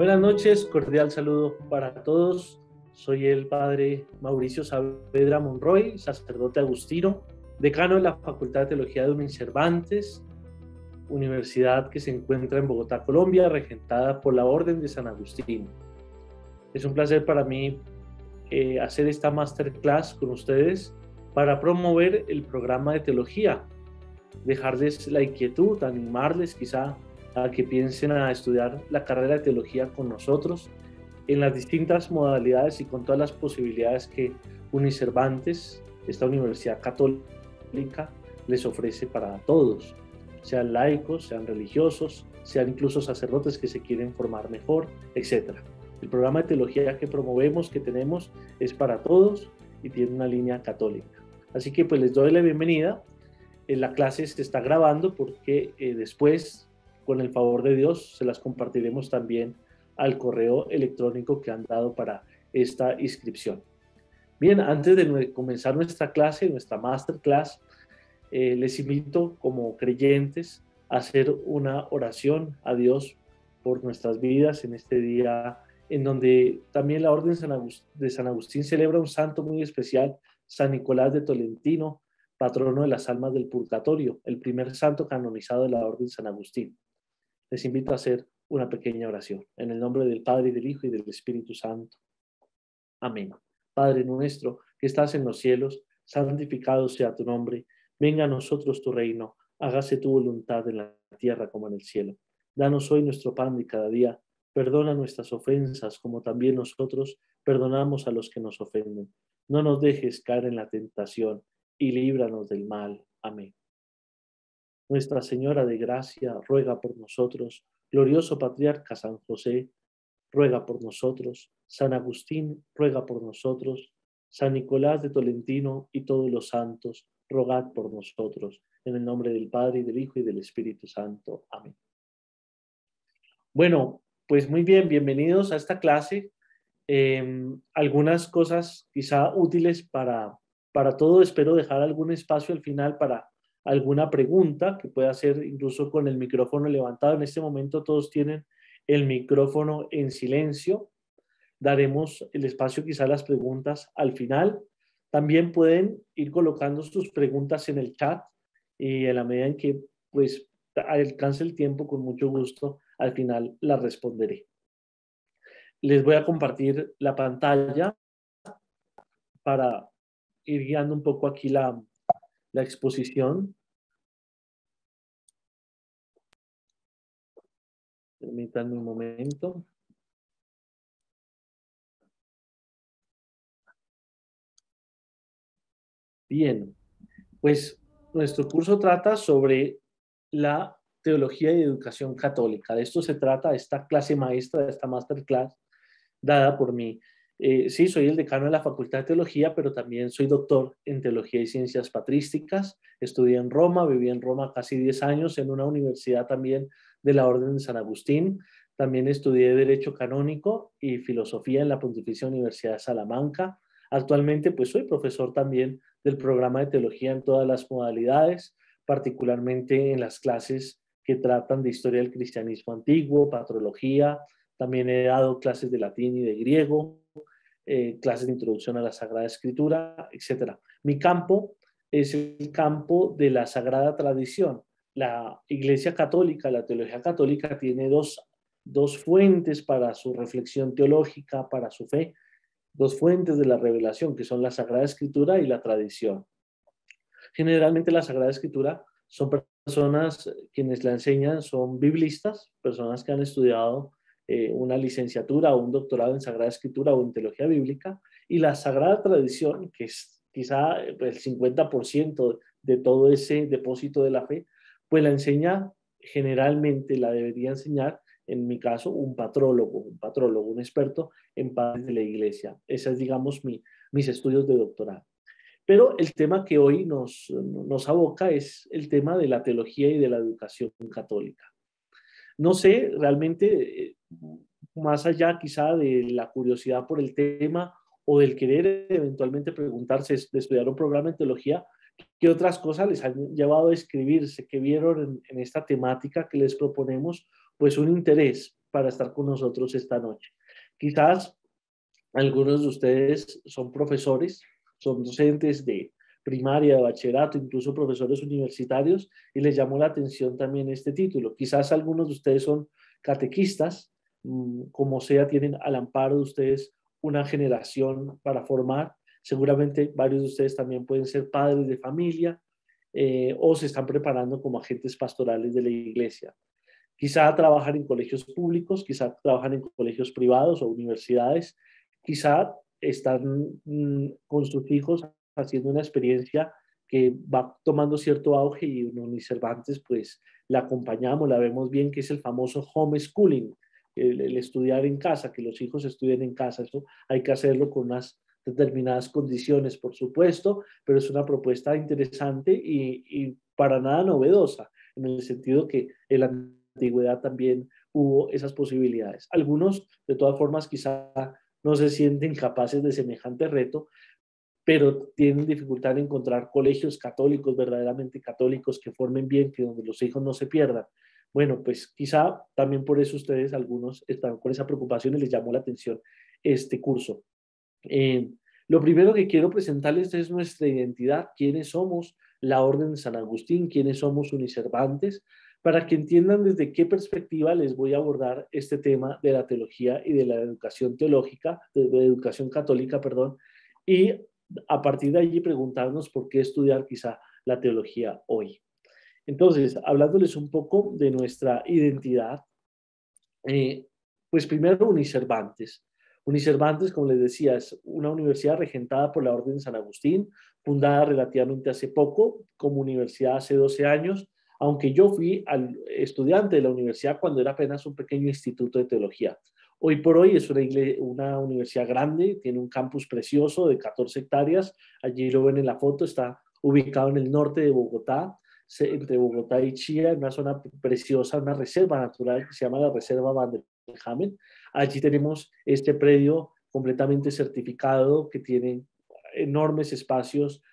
Buenas noches, cordial saludo para todos. Soy el padre Mauricio Saavedra Monroy, sacerdote agustino, decano de la Facultad de Teología de Unicervantes, universidad que se encuentra en Bogotá, Colombia, regentada por la Orden de San Agustín. Es un placer para mí hacer esta masterclass con ustedes para promover el programa de teología, dejarles la inquietud, animarles quizá a que piensen a estudiar la carrera de teología con nosotros en las distintas modalidades y con todas las posibilidades que Unicervantes, esta universidad católica, les ofrece para todos, sean laicos, sean religiosos, sean incluso sacerdotes que se quieren formar mejor, etc. El programa de teología que promovemos, que tenemos, es para todos y tiene una línea católica. Así que pues les doy la bienvenida. La clase se está grabando porque después, con el favor de Dios, se las compartiremos también al correo electrónico que han dado para esta inscripción. Bien, antes de comenzar nuestra clase, nuestra masterclass, les invito como creyentes a hacer una oración a Dios por nuestras vidas en este día en donde también la Orden de San Agustín celebra un santo muy especial, San Nicolás de Tolentino, patrono de las almas del purgatorio, el primer santo canonizado de la Orden de San Agustín. Les invito a hacer una pequeña oración. En el nombre del Padre, y del Hijo, y del Espíritu Santo. Amén. Padre nuestro, que estás en los cielos, santificado sea tu nombre. Venga a nosotros tu reino. Hágase tu voluntad en la tierra como en el cielo. Danos hoy nuestro pan de cada día. Perdona nuestras ofensas, como también nosotros perdonamos a los que nos ofenden. No nos dejes caer en la tentación y líbranos del mal. Amén. Nuestra Señora de Gracia, ruega por nosotros. Glorioso Patriarca San José, ruega por nosotros. San Agustín, ruega por nosotros. San Nicolás de Tolentino y todos los santos, rogad por nosotros. En el nombre del Padre, y del Hijo, y del Espíritu Santo. Amén. Bueno, pues muy bien, bienvenidos a esta clase. Algunas cosas quizá útiles para todo. Espero dejar algún espacio al final para alguna pregunta que pueda hacer incluso con el micrófono levantado. En este momento todos tienen el micrófono en silencio. Daremos el espacio quizá a las preguntas al final. También pueden ir colocando sus preguntas en el chat y en la medida en que pues alcance el tiempo, con mucho gusto al final las responderé. Les voy a compartir la pantalla para ir guiando un poco aquí la exposición. Permítanme un momento. Bien, pues nuestro curso trata sobre la teología y educación católica. De esto se trata esta clase maestra, esta masterclass dada por mí. Sí, soy el decano de la Facultad de Teología, pero también soy doctor en Teología y Ciencias Patrísticas. Estudié en Roma, viví en Roma casi 10 años en una universidad también de la Orden de San Agustín. También estudié Derecho Canónico y Filosofía en la Pontificia Universidad de Salamanca. Actualmente, pues soy profesor también del programa de Teología en todas las modalidades, particularmente en las clases que tratan de historia del cristianismo antiguo, patrología. También he dado clases de latín y de griego, clases de introducción a la Sagrada Escritura, etc. Mi campo es el campo de la Sagrada Tradición. La Iglesia Católica, la teología católica, tiene dos fuentes para su reflexión teológica, para su fe, dos fuentes de la revelación, que son la Sagrada Escritura y la tradición. Generalmente la Sagrada Escritura son personas quienes la enseñan, son biblistas, personas que han estudiado una licenciatura o un doctorado en Sagrada Escritura o en Teología Bíblica, y la Sagrada Tradición, que es quizá el 50% de todo ese depósito de la fe, pues la enseña, generalmente la debería enseñar, en mi caso, un patrólogo, un experto en padres de la Iglesia. Ese es, digamos, mis estudios de doctorado. Pero el tema que hoy nos aboca es el tema de la teología y de la educación católica. No sé, realmente, más allá quizá de la curiosidad por el tema o del querer eventualmente preguntarse de estudiar un programa en teología, ¿qué otras cosas les han llevado a escribirse? ¿Qué vieron en esta temática que les proponemos? Pues un interés para estar con nosotros esta noche. Quizás algunos de ustedes son profesores, son docentes de primaria, de bachillerato, incluso profesores universitarios, y les llamó la atención también este título. Quizás algunos de ustedes son catequistas, como sea, tienen al amparo de ustedes una generación para formar. Seguramente varios de ustedes también pueden ser padres de familia o se están preparando como agentes pastorales de la iglesia. Quizá trabajan en colegios públicos, quizá trabajan en colegios privados o universidades, quizá están con sus hijos haciendo una experiencia que va tomando cierto auge y en Unicervantes pues la acompañamos, la vemos bien, que es el famoso homeschooling, el estudiar en casa, que los hijos estudien en casa. Eso hay que hacerlo con unas determinadas condiciones, por supuesto, pero es una propuesta interesante y para nada novedosa, en el sentido que en la antigüedad también hubo esas posibilidades. Algunos, de todas formas, quizá no se sienten capaces de semejante reto, pero tienen dificultad en encontrar colegios católicos, verdaderamente católicos, que formen bien, que donde los hijos no se pierdan. Bueno, pues quizá también por eso ustedes, algunos, están con esa preocupación y les llamó la atención este curso. Eh, lo primero que quiero presentarles es nuestra identidad, quiénes somos la Orden de San Agustín, quiénes somos Unicervantes, para que entiendan desde qué perspectiva les voy a abordar este tema de la teología y de la educación teológica, de educación católica, perdón, y a partir de allí preguntarnos por qué estudiar quizá la teología hoy. Entonces, hablándoles un poco de nuestra identidad, pues primero Unicervantes. Unicervantes, como les decía, es una universidad regentada por la Orden de San Agustín, fundada relativamente hace poco, como universidad hace 12 años, aunque yo fui al estudiante de la universidad cuando era apenas un pequeño instituto de teología. Hoy por hoy es una universidad grande, tiene un campus precioso de 14 hectáreas, allí lo ven en la foto, está ubicado en el norte de Bogotá, entre Bogotá y Chía, en una zona preciosa, una reserva natural que se llama la Reserva Van der Hamen. Allí tenemos este predio completamente certificado que tiene enormes espacios,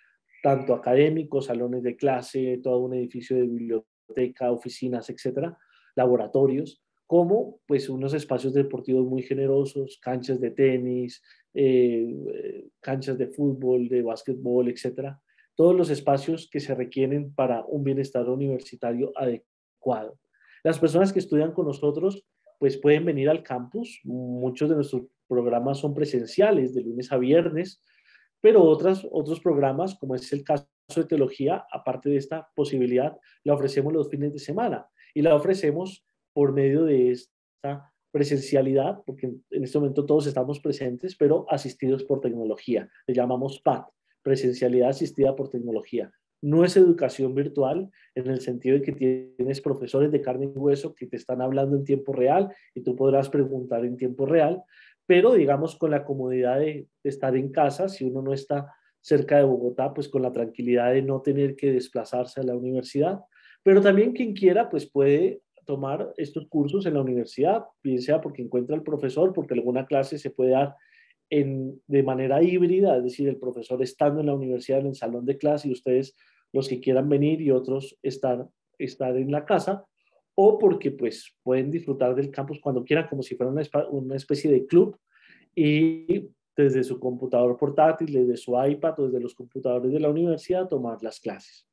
tanto académicos, salones de clase, todo un edificio de biblioteca, oficinas, etcétera, laboratorios, como pues unos espacios deportivos muy generosos, canchas de tenis, canchas de fútbol, de básquetbol, etcétera. Todos los espacios que se requieren para un bienestar universitario adecuado. Las personas que estudian con nosotros pues pueden venir al campus. Muchos de nuestros programas son presenciales, de lunes a viernes, pero otros programas, como es el caso de teología, aparte de esta posibilidad, la ofrecemos los fines de semana y la ofrecemos por medio de esta presencialidad, porque en este momento todos estamos presentes, pero asistidos por tecnología. Le llamamos PAT, presencialidad asistida por tecnología. No es educación virtual en el sentido de que tienes profesores de carne y hueso que te están hablando en tiempo real y tú podrás preguntar en tiempo real, pero digamos con la comodidad de estar en casa, si uno no está cerca de Bogotá, pues con la tranquilidad de no tener que desplazarse a la universidad. Pero también quien quiera, pues puede tomar estos cursos en la universidad, bien sea porque encuentra el profesor, porque alguna clase se puede dar de manera híbrida, es decir, el profesor estando en la universidad en el salón de clase y ustedes los que quieran venir y otros estar en la casa, o porque pues pueden disfrutar del campus cuando quieran, como si fuera una especie de club, y desde su computador portátil, desde su iPad o desde los computadores de la universidad tomar las clases.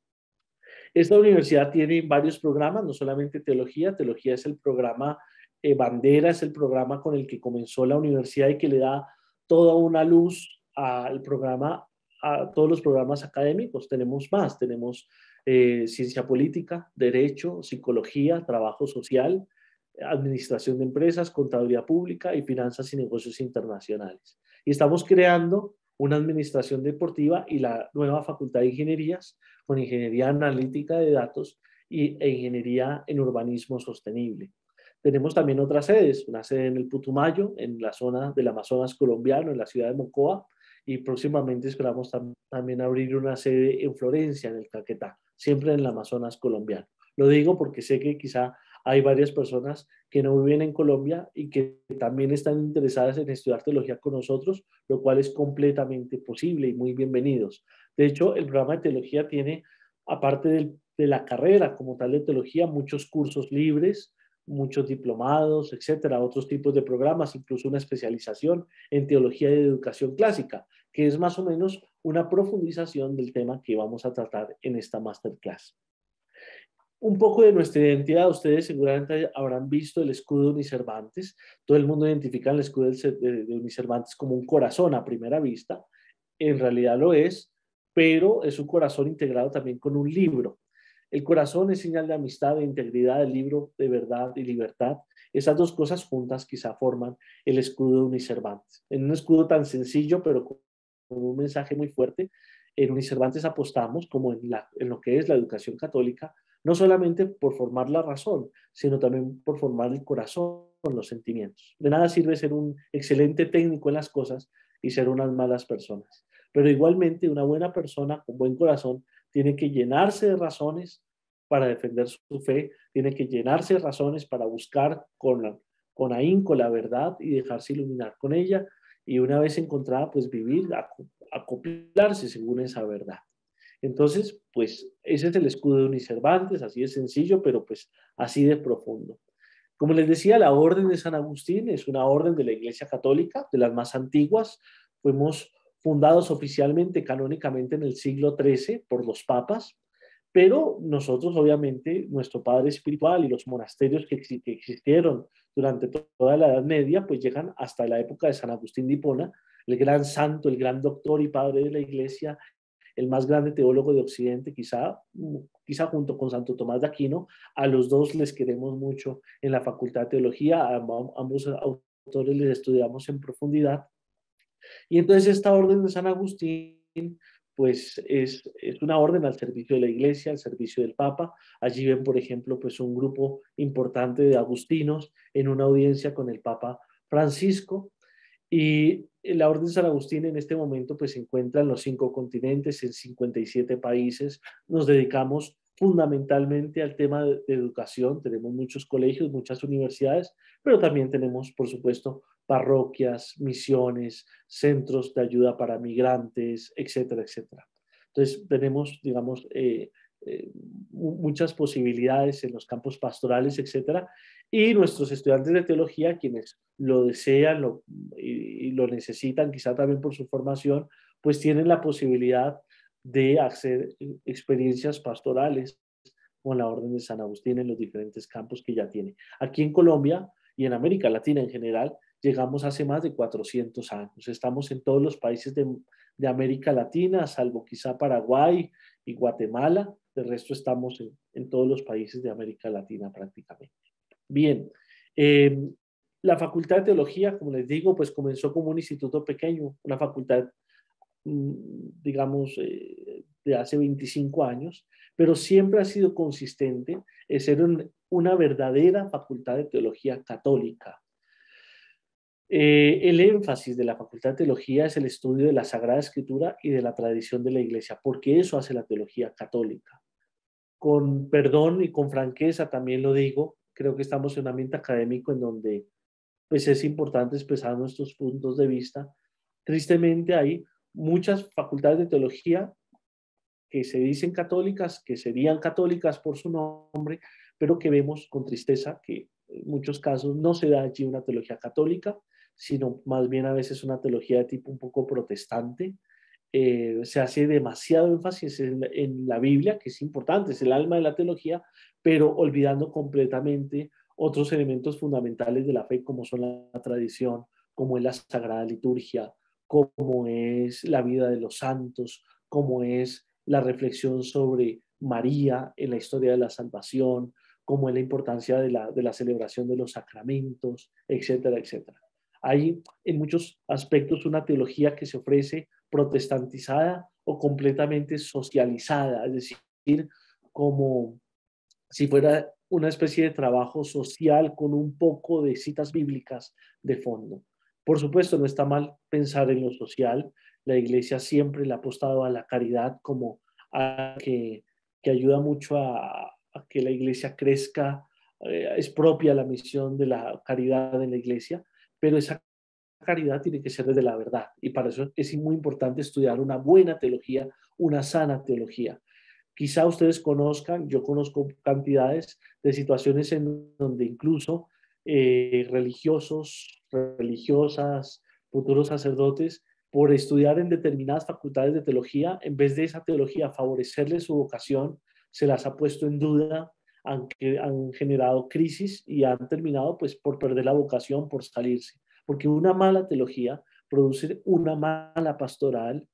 Esta universidad tiene varios programas, no solamente teología. Teología es el programa bandera, es el programa con el que comenzó la universidad y que le da toda una luz al programa, a todos los programas académicos. Tenemos más, tenemos ciencia política, derecho, psicología, trabajo social, administración de empresas, contaduría pública y finanzas y negocios internacionales. Y estamos creando una administración deportiva y la nueva facultad de ingenierías con ingeniería analítica de datos e ingeniería en urbanismo sostenible. Tenemos también otras sedes, una sede en el Putumayo, en la zona del Amazonas colombiano, en la ciudad de Mocoa, y próximamente esperamos también abrir una sede en Florencia, en el Caquetá, siempre en el Amazonas colombiano. Lo digo porque sé que quizá hay varias personas que no viven en Colombia y que también están interesadas en estudiar teología con nosotros, lo cual es completamente posible y muy bienvenidos. De hecho, el programa de teología tiene, aparte de la carrera como tal de teología, muchos cursos libres, muchos diplomados, etcétera, otros tipos de programas, incluso una especialización en teología y educación clásica, que es más o menos una profundización del tema que vamos a tratar en esta masterclass. Un poco de nuestra identidad, ustedes seguramente habrán visto el escudo de Unicervantes. Todo el mundo identifica el escudo de Unicervantes como un corazón a primera vista. En realidad lo es, pero es un corazón integrado también con un libro. El corazón es señal de amistad, de integridad, el libro de verdad y libertad. Esas dos cosas juntas quizá forman el escudo de Unicervantes. En un escudo tan sencillo, pero con un mensaje muy fuerte, en Unicervantes apostamos, como en lo que es la educación católica, no solamente por formar la razón, sino también por formar el corazón, los sentimientos. De nada sirve ser un excelente técnico en las cosas y ser unas malas personas. Pero igualmente una buena persona con buen corazón tiene que llenarse de razones para defender su fe, tiene que llenarse de razones para buscar con ahínco la verdad y dejarse iluminar con ella, y una vez encontrada, pues vivir, acoplarse según esa verdad. Entonces, pues ese es el escudo de Unicervantes, así de sencillo, pero pues así de profundo. Como les decía, la orden de San Agustín es una orden de la Iglesia Católica, de las más antiguas. Fuimos fundados oficialmente, canónicamente, en el siglo XIII por los papas, pero nosotros, obviamente, nuestro padre espiritual y los monasterios que existieron durante toda la Edad Media, pues llegan hasta la época de San Agustín de Hipona, el gran santo, el gran doctor y padre de la Iglesia, el más grande teólogo de Occidente, quizá junto con Santo Tomás de Aquino. A los dos les queremos mucho en la Facultad de Teología, a ambos autores les estudiamos en profundidad. Y entonces esta orden de San Agustín, pues es una orden al servicio de la Iglesia, al servicio del Papa. Allí ven, por ejemplo, pues un grupo importante de agustinos en una audiencia con el Papa Francisco. Y la Orden de San Agustín en este momento pues se encuentra en los 5 continentes, en 57 países. Nos dedicamos fundamentalmente al tema de educación. Tenemos muchos colegios, muchas universidades, pero también tenemos, por supuesto, parroquias, misiones, centros de ayuda para migrantes, etcétera, etcétera. Entonces tenemos, digamos, muchas posibilidades en los campos pastorales, etcétera, y nuestros estudiantes de teología, quienes lo desean y lo necesitan, quizá también por su formación, pues tienen la posibilidad de hacer experiencias pastorales con la Orden de San Agustín en los diferentes campos que ya tiene. Aquí en Colombia y en América Latina en general, llegamos hace más de 400 años. Estamos en todos los países de América Latina, salvo quizá Paraguay y Guatemala. De resto estamos en todos los países de América Latina prácticamente. Bien, la Facultad de Teología, como les digo, pues comenzó como un instituto pequeño, una facultad, digamos, de hace 25 años, pero siempre ha sido consistente en ser una verdadera facultad de teología católica. El énfasis de la Facultad de Teología es el estudio de la Sagrada Escritura y de la tradición de la Iglesia, porque eso hace la teología católica. Con perdón y con franqueza también lo digo, creo que estamos en un ambiente académico en donde pues es importante expresar nuestros puntos de vista. Tristemente hay muchas facultades de teología que se dicen católicas, que serían católicas por su nombre, pero que vemos con tristeza que en muchos casos no se da allí una teología católica, sino más bien a veces una teología de tipo un poco protestante. Se hace demasiado énfasis en la Biblia, que es importante, es el alma de la teología, pero olvidando completamente otros elementos fundamentales de la fe, como son la tradición, como es la Sagrada Liturgia, como es la vida de los santos, como es la reflexión sobre María en la historia de la salvación, como es la importancia de la celebración de los sacramentos, etcétera, etcétera. Hay en muchos aspectos una teología que se ofrece protestantizada o completamente socializada, es decir, como si fuera una especie de trabajo social con un poco de citas bíblicas de fondo. Por supuesto, no está mal pensar en lo social. La Iglesia siempre le ha apostado a la caridad como a que ayuda mucho a que la Iglesia crezca. Es propia la misión de la caridad en la Iglesia, pero esa caridad tiene que ser desde la verdad. Y para eso es muy importante estudiar una buena teología, una sana teología, Quizá ustedes conozcan, yo conozco cantidades de situaciones en donde incluso religiosos, religiosas, futuros sacerdotes, por estudiar en determinadas facultades de teología, en vez de esa teología favorecerle su vocación, se las ha puesto en duda, han generado crisis y han terminado pues por perder la vocación, por salirse. Porque una mala teología produce una mala pastoral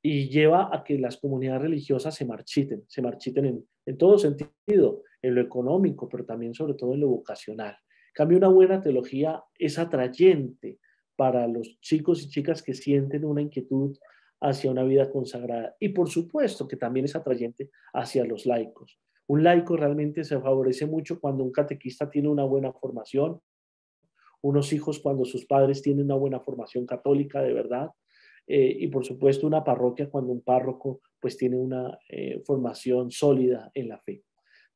y lleva a que las comunidades religiosas se marchiten en todo sentido, en lo económico, pero también sobre todo en lo vocacional. En cambio, una buena teología es atrayente para los chicos y chicas que sienten una inquietud hacia una vida consagrada. Y por supuesto que también es atrayente hacia los laicos. Un laico realmente se favorece mucho cuando un catequista tiene una buena formación, unos hijos cuando sus padres tienen una buena formación católica de verdad, y por supuesto una parroquia cuando un párroco pues tiene una formación sólida en la fe.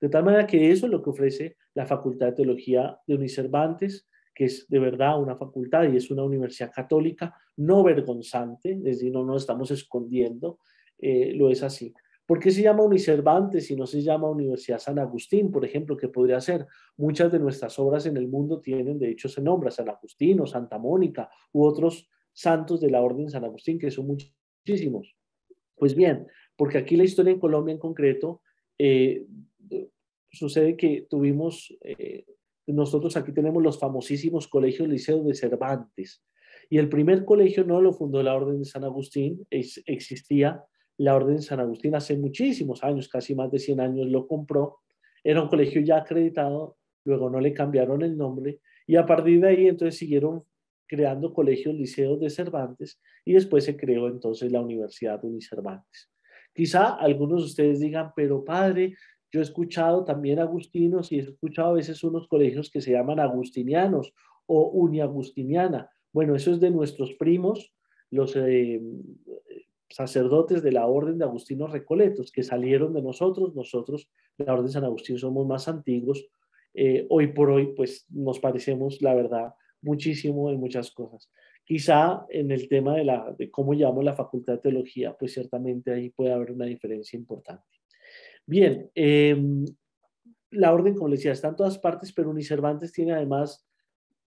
De tal manera que eso es lo que ofrece la Facultad de Teología de Unicervantes, que es de verdad una facultad y es una universidad católica no vergonzante, es decir, no nos estamos escondiendo, lo es así. ¿Por qué se llama Unicervantes y no se llama Universidad San Agustín, por ejemplo, que podría ser? Muchas de nuestras obras en el mundo tienen, de hecho, ese nombre, San Agustín o Santa Mónica u otros santos de la Orden de San Agustín, que son muchísimos. Pues bien, porque aquí la historia en Colombia en concreto, eh, sucede que nosotros aquí tenemos los famosísimos colegios liceos de Cervantes. Y el primer colegio no lo fundó la Orden de San Agustín, existía la Orden de San Agustín hace muchísimos años, casi más de 100 años lo compró. Era un colegio ya acreditado, luego no le cambiaron el nombre y a partir de ahí entonces siguieron creando colegios liceos de Cervantes y después se creó entonces la Universidad Unicervantes. Quizá algunos de ustedes digan, pero padre, yo he escuchado también agustinos y he escuchado a veces unos colegios que se llaman agustinianos o uniagustiniana. Bueno, eso es de nuestros primos, los sacerdotes de la Orden de Agustinos Recoletos, que salieron de nosotros. Nosotros, la Orden de San Agustín, somos más antiguos. Hoy por hoy, pues nos parecemos, la verdad, muchísimo en muchas cosas. Quizá en el tema de cómo llamamos la Facultad de Teología, pues ciertamente ahí puede haber una diferencia importante. Bien, la orden, como les decía, está en todas partes, pero Unicervantes tiene además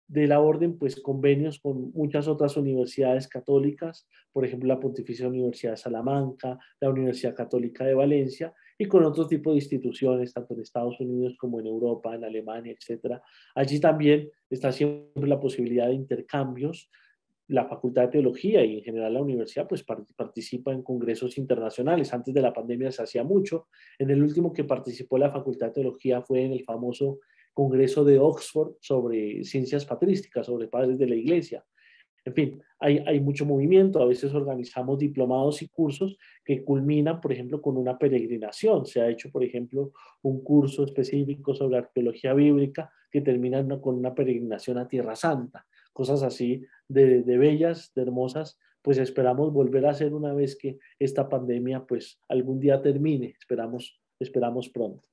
de la orden, pues convenios con muchas otras universidades católicas, por ejemplo, la Pontificia Universidad de Salamanca, la Universidad Católica de Valencia, y con otro tipo de instituciones, tanto en Estados Unidos como en Europa, en Alemania, etcétera. Allí también está siempre la posibilidad de intercambios. La Facultad de Teología y en general la universidad pues participa en congresos internacionales. Antes de la pandemia se hacía mucho. En el último que participó la Facultad de Teología fue en el famoso Congreso de Oxford sobre ciencias patrísticas, sobre padres de la Iglesia. En fin, hay mucho movimiento. A veces organizamos diplomados y cursos que culminan, por ejemplo, con una peregrinación. Se ha hecho, por ejemplo, un curso específico sobre arqueología bíblica que termina con una peregrinación a Tierra Santa. Cosas así de bellas, de hermosas, pues esperamos volver a hacer una vez que esta pandemia pues algún día termine. Esperamos pronto.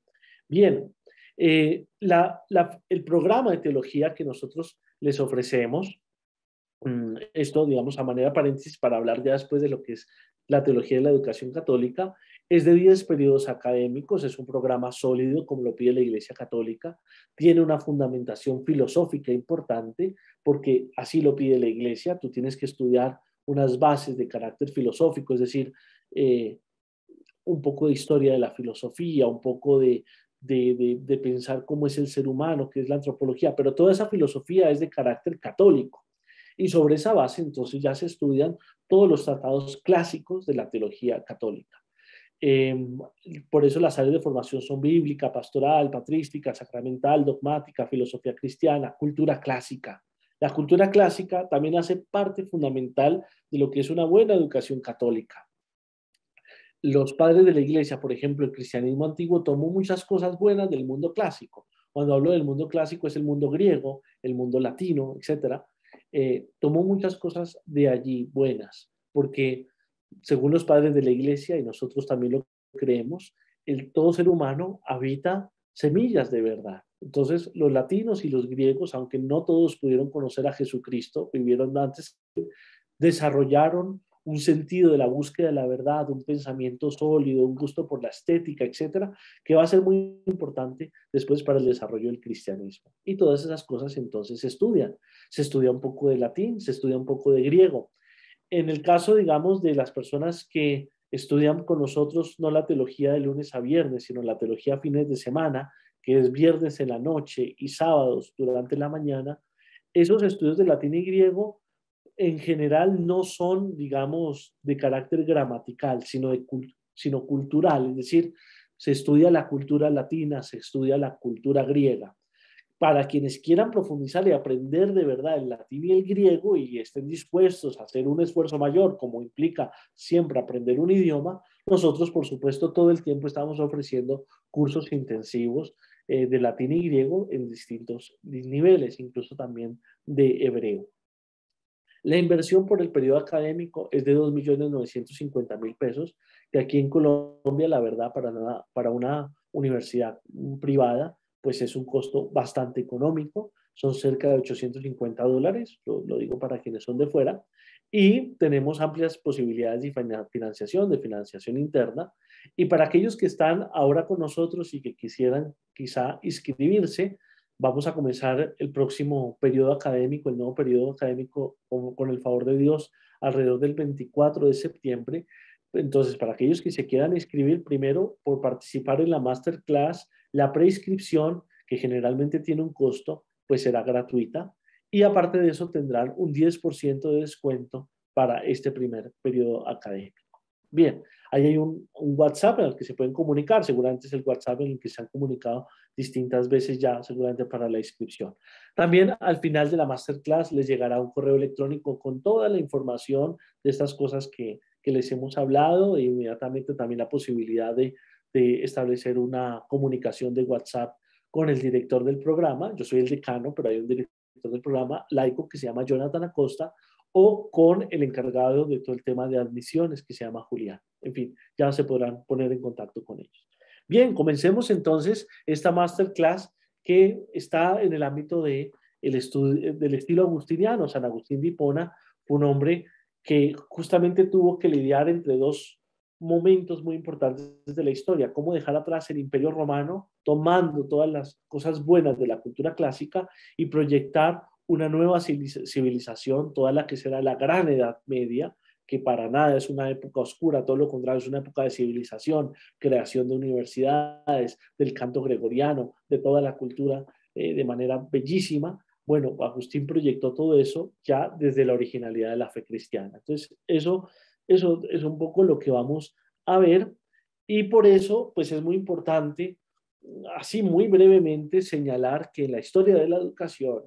Bien, el programa de teología que nosotros les ofrecemos, esto, digamos, a manera de paréntesis para hablar ya después de lo que es la teología de la educación católica, es de 10 periodos académicos, es un programa sólido como lo pide la Iglesia Católica, tiene una fundamentación filosófica importante porque así lo pide la Iglesia, tú tienes que estudiar unas bases de carácter filosófico, es decir, un poco de historia de la filosofía, un poco de pensar cómo es el ser humano, qué es la antropología, pero toda esa filosofía es de carácter católico. Y sobre esa base entonces ya se estudian todos los tratados clásicos de la teología católica. Eh, por eso las áreas de formación son bíblica, pastoral, patrística, sacramental, dogmática, filosofía cristiana, cultura clásica. La cultura clásica también hace parte fundamental de lo que es una buena educación católica. Los padres de la iglesia, por ejemplo, el cristianismo antiguo tomó muchas cosas buenas del mundo clásico. Cuando hablo del mundo clásico es el mundo griego, el mundo latino, etcétera. Tomó muchas cosas de allí buenas, porque según los padres de la iglesia, y nosotros también lo creemos, todo ser humano habita semillas de verdad. Entonces, los latinos y los griegos, aunque no todos pudieron conocer a Jesucristo, vivieron antes, desarrollaron un sentido de la búsqueda de la verdad, un pensamiento sólido, un gusto por la estética, etcétera, que va a ser muy importante después para el desarrollo del cristianismo. Y todas esas cosas entonces se estudian. Se estudia un poco de latín, se estudia un poco de griego. En el caso, digamos, de las personas que estudian con nosotros no la teología de lunes a viernes, sino la teología a fines de semana, que es viernes en la noche y sábados durante la mañana, esos estudios de latín y griego en general no son, digamos, de carácter gramatical, sino cultural, es decir, se estudia la cultura latina, se estudia la cultura griega. Para quienes quieran profundizar y aprender de verdad el latín y el griego y estén dispuestos a hacer un esfuerzo mayor, como implica siempre aprender un idioma, nosotros, por supuesto, todo el tiempo estamos ofreciendo cursos intensivos de latín y griego en distintos niveles, incluso también de hebreo. La inversión por el periodo académico es de 2.950.000 pesos, que aquí en Colombia, la verdad, para una universidad privada, pues es un costo bastante económico, son cerca de $850, lo digo para quienes son de fuera, y tenemos amplias posibilidades de de financiación interna, y para aquellos que están ahora con nosotros y que quisieran quizá inscribirse, vamos a comenzar el próximo periodo académico, el nuevo periodo académico, con el favor de Dios, alrededor del 24 de septiembre. Entonces, para aquellos que se quieran inscribir, primero, por participar en la masterclass, la preinscripción, que generalmente tiene un costo, pues será gratuita. Y aparte de eso, tendrán un 10% de descuento para este primer periodo académico. Bien, ahí hay un WhatsApp en el que se pueden comunicar, seguramente es el WhatsApp en el que se han comunicado distintas veces ya, seguramente para la inscripción. También al final de la masterclass les llegará un correo electrónico con toda la información de estas cosas que les hemos hablado e inmediatamente también la posibilidad de establecer una comunicación de WhatsApp con el director del programa. Yo soy el decano, pero hay un director del programa laico que se llama Jonathan Acosta, o con el encargado de todo el tema de admisiones que se llama Julián. En fin, ya se podrán poner en contacto con ellos. Bien, comencemos entonces esta masterclass que está en el ámbito del estilo agustiniano. San Agustín de Hipona fue un hombre que justamente tuvo que lidiar entre dos momentos muy importantes de la historia, cómo dejar atrás el Imperio Romano, tomando todas las cosas buenas de la cultura clásica y proyectar una nueva civilización, toda la que será la Gran Edad Media, que para nada es una época oscura, todo lo contrario, es una época de civilización, creación de universidades, del canto gregoriano, de toda la cultura de manera bellísima. Bueno, Agustín proyectó todo eso ya desde la originalidad de la fe cristiana. Entonces, eso es un poco lo que vamos a ver y por eso, pues es muy importante, así muy brevemente, señalar que en la historia de la educación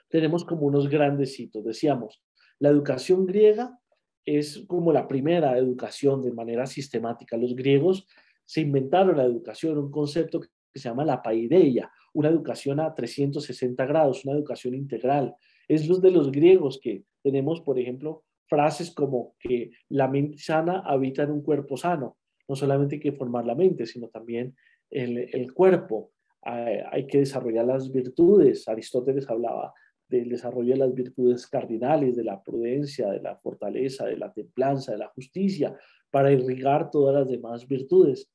tenemos como unos grandes hitos. Decíamos, la educación griega es como la primera educación de manera sistemática. Los griegos se inventaron la educación, un concepto que se llama la paideia, una educación a 360 grados, una educación integral. Es los de los griegos que tenemos, por ejemplo, frases como que la mente sana habita en un cuerpo sano. No solamente hay que formar la mente, sino también el cuerpo. Hay que desarrollar las virtudes. Aristóteles hablaba del desarrollo de las virtudes cardinales, de la prudencia, de la fortaleza, de la templanza, de la justicia, para irrigar todas las demás virtudes.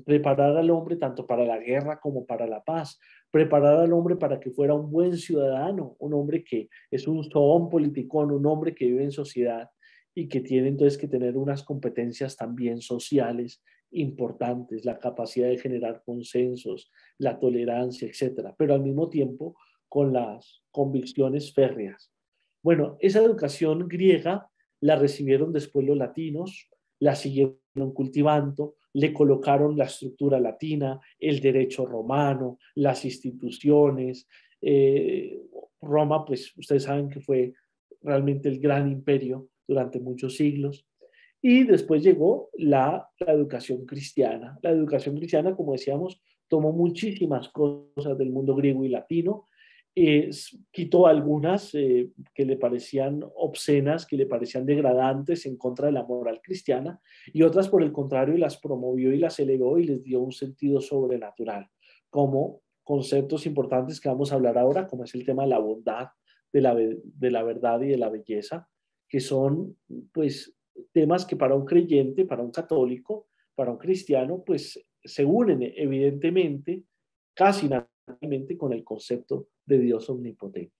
Preparar al hombre tanto para la guerra como para la paz, preparar al hombre para que fuera un buen ciudadano, un hombre que es un zoón politicón, un hombre que vive en sociedad y que tiene entonces que tener unas competencias también sociales importantes, la capacidad de generar consensos, la tolerancia, etcétera, pero al mismo tiempo con las convicciones férreas. Bueno, esa educación griega la recibieron después los latinos, la siguieron cultivando, le colocaron la estructura latina, el derecho romano, las instituciones. Roma, pues ustedes saben que fue realmente el gran imperio durante muchos siglos. Y después llegó la educación cristiana. La educación cristiana, como decíamos, tomó muchísimas cosas del mundo griego y latino, quitó algunas que le parecían obscenas, que le parecían degradantes en contra de la moral cristiana, y otras por el contrario las promovió y las elevó y les dio un sentido sobrenatural, como conceptos importantes que vamos a hablar ahora, como es el tema de la bondad, de la verdad y de la belleza, que son pues temas que para un creyente, para un católico, para un cristiano, pues se unen evidentemente, casi naturalmente con el concepto de Dios omnipotente.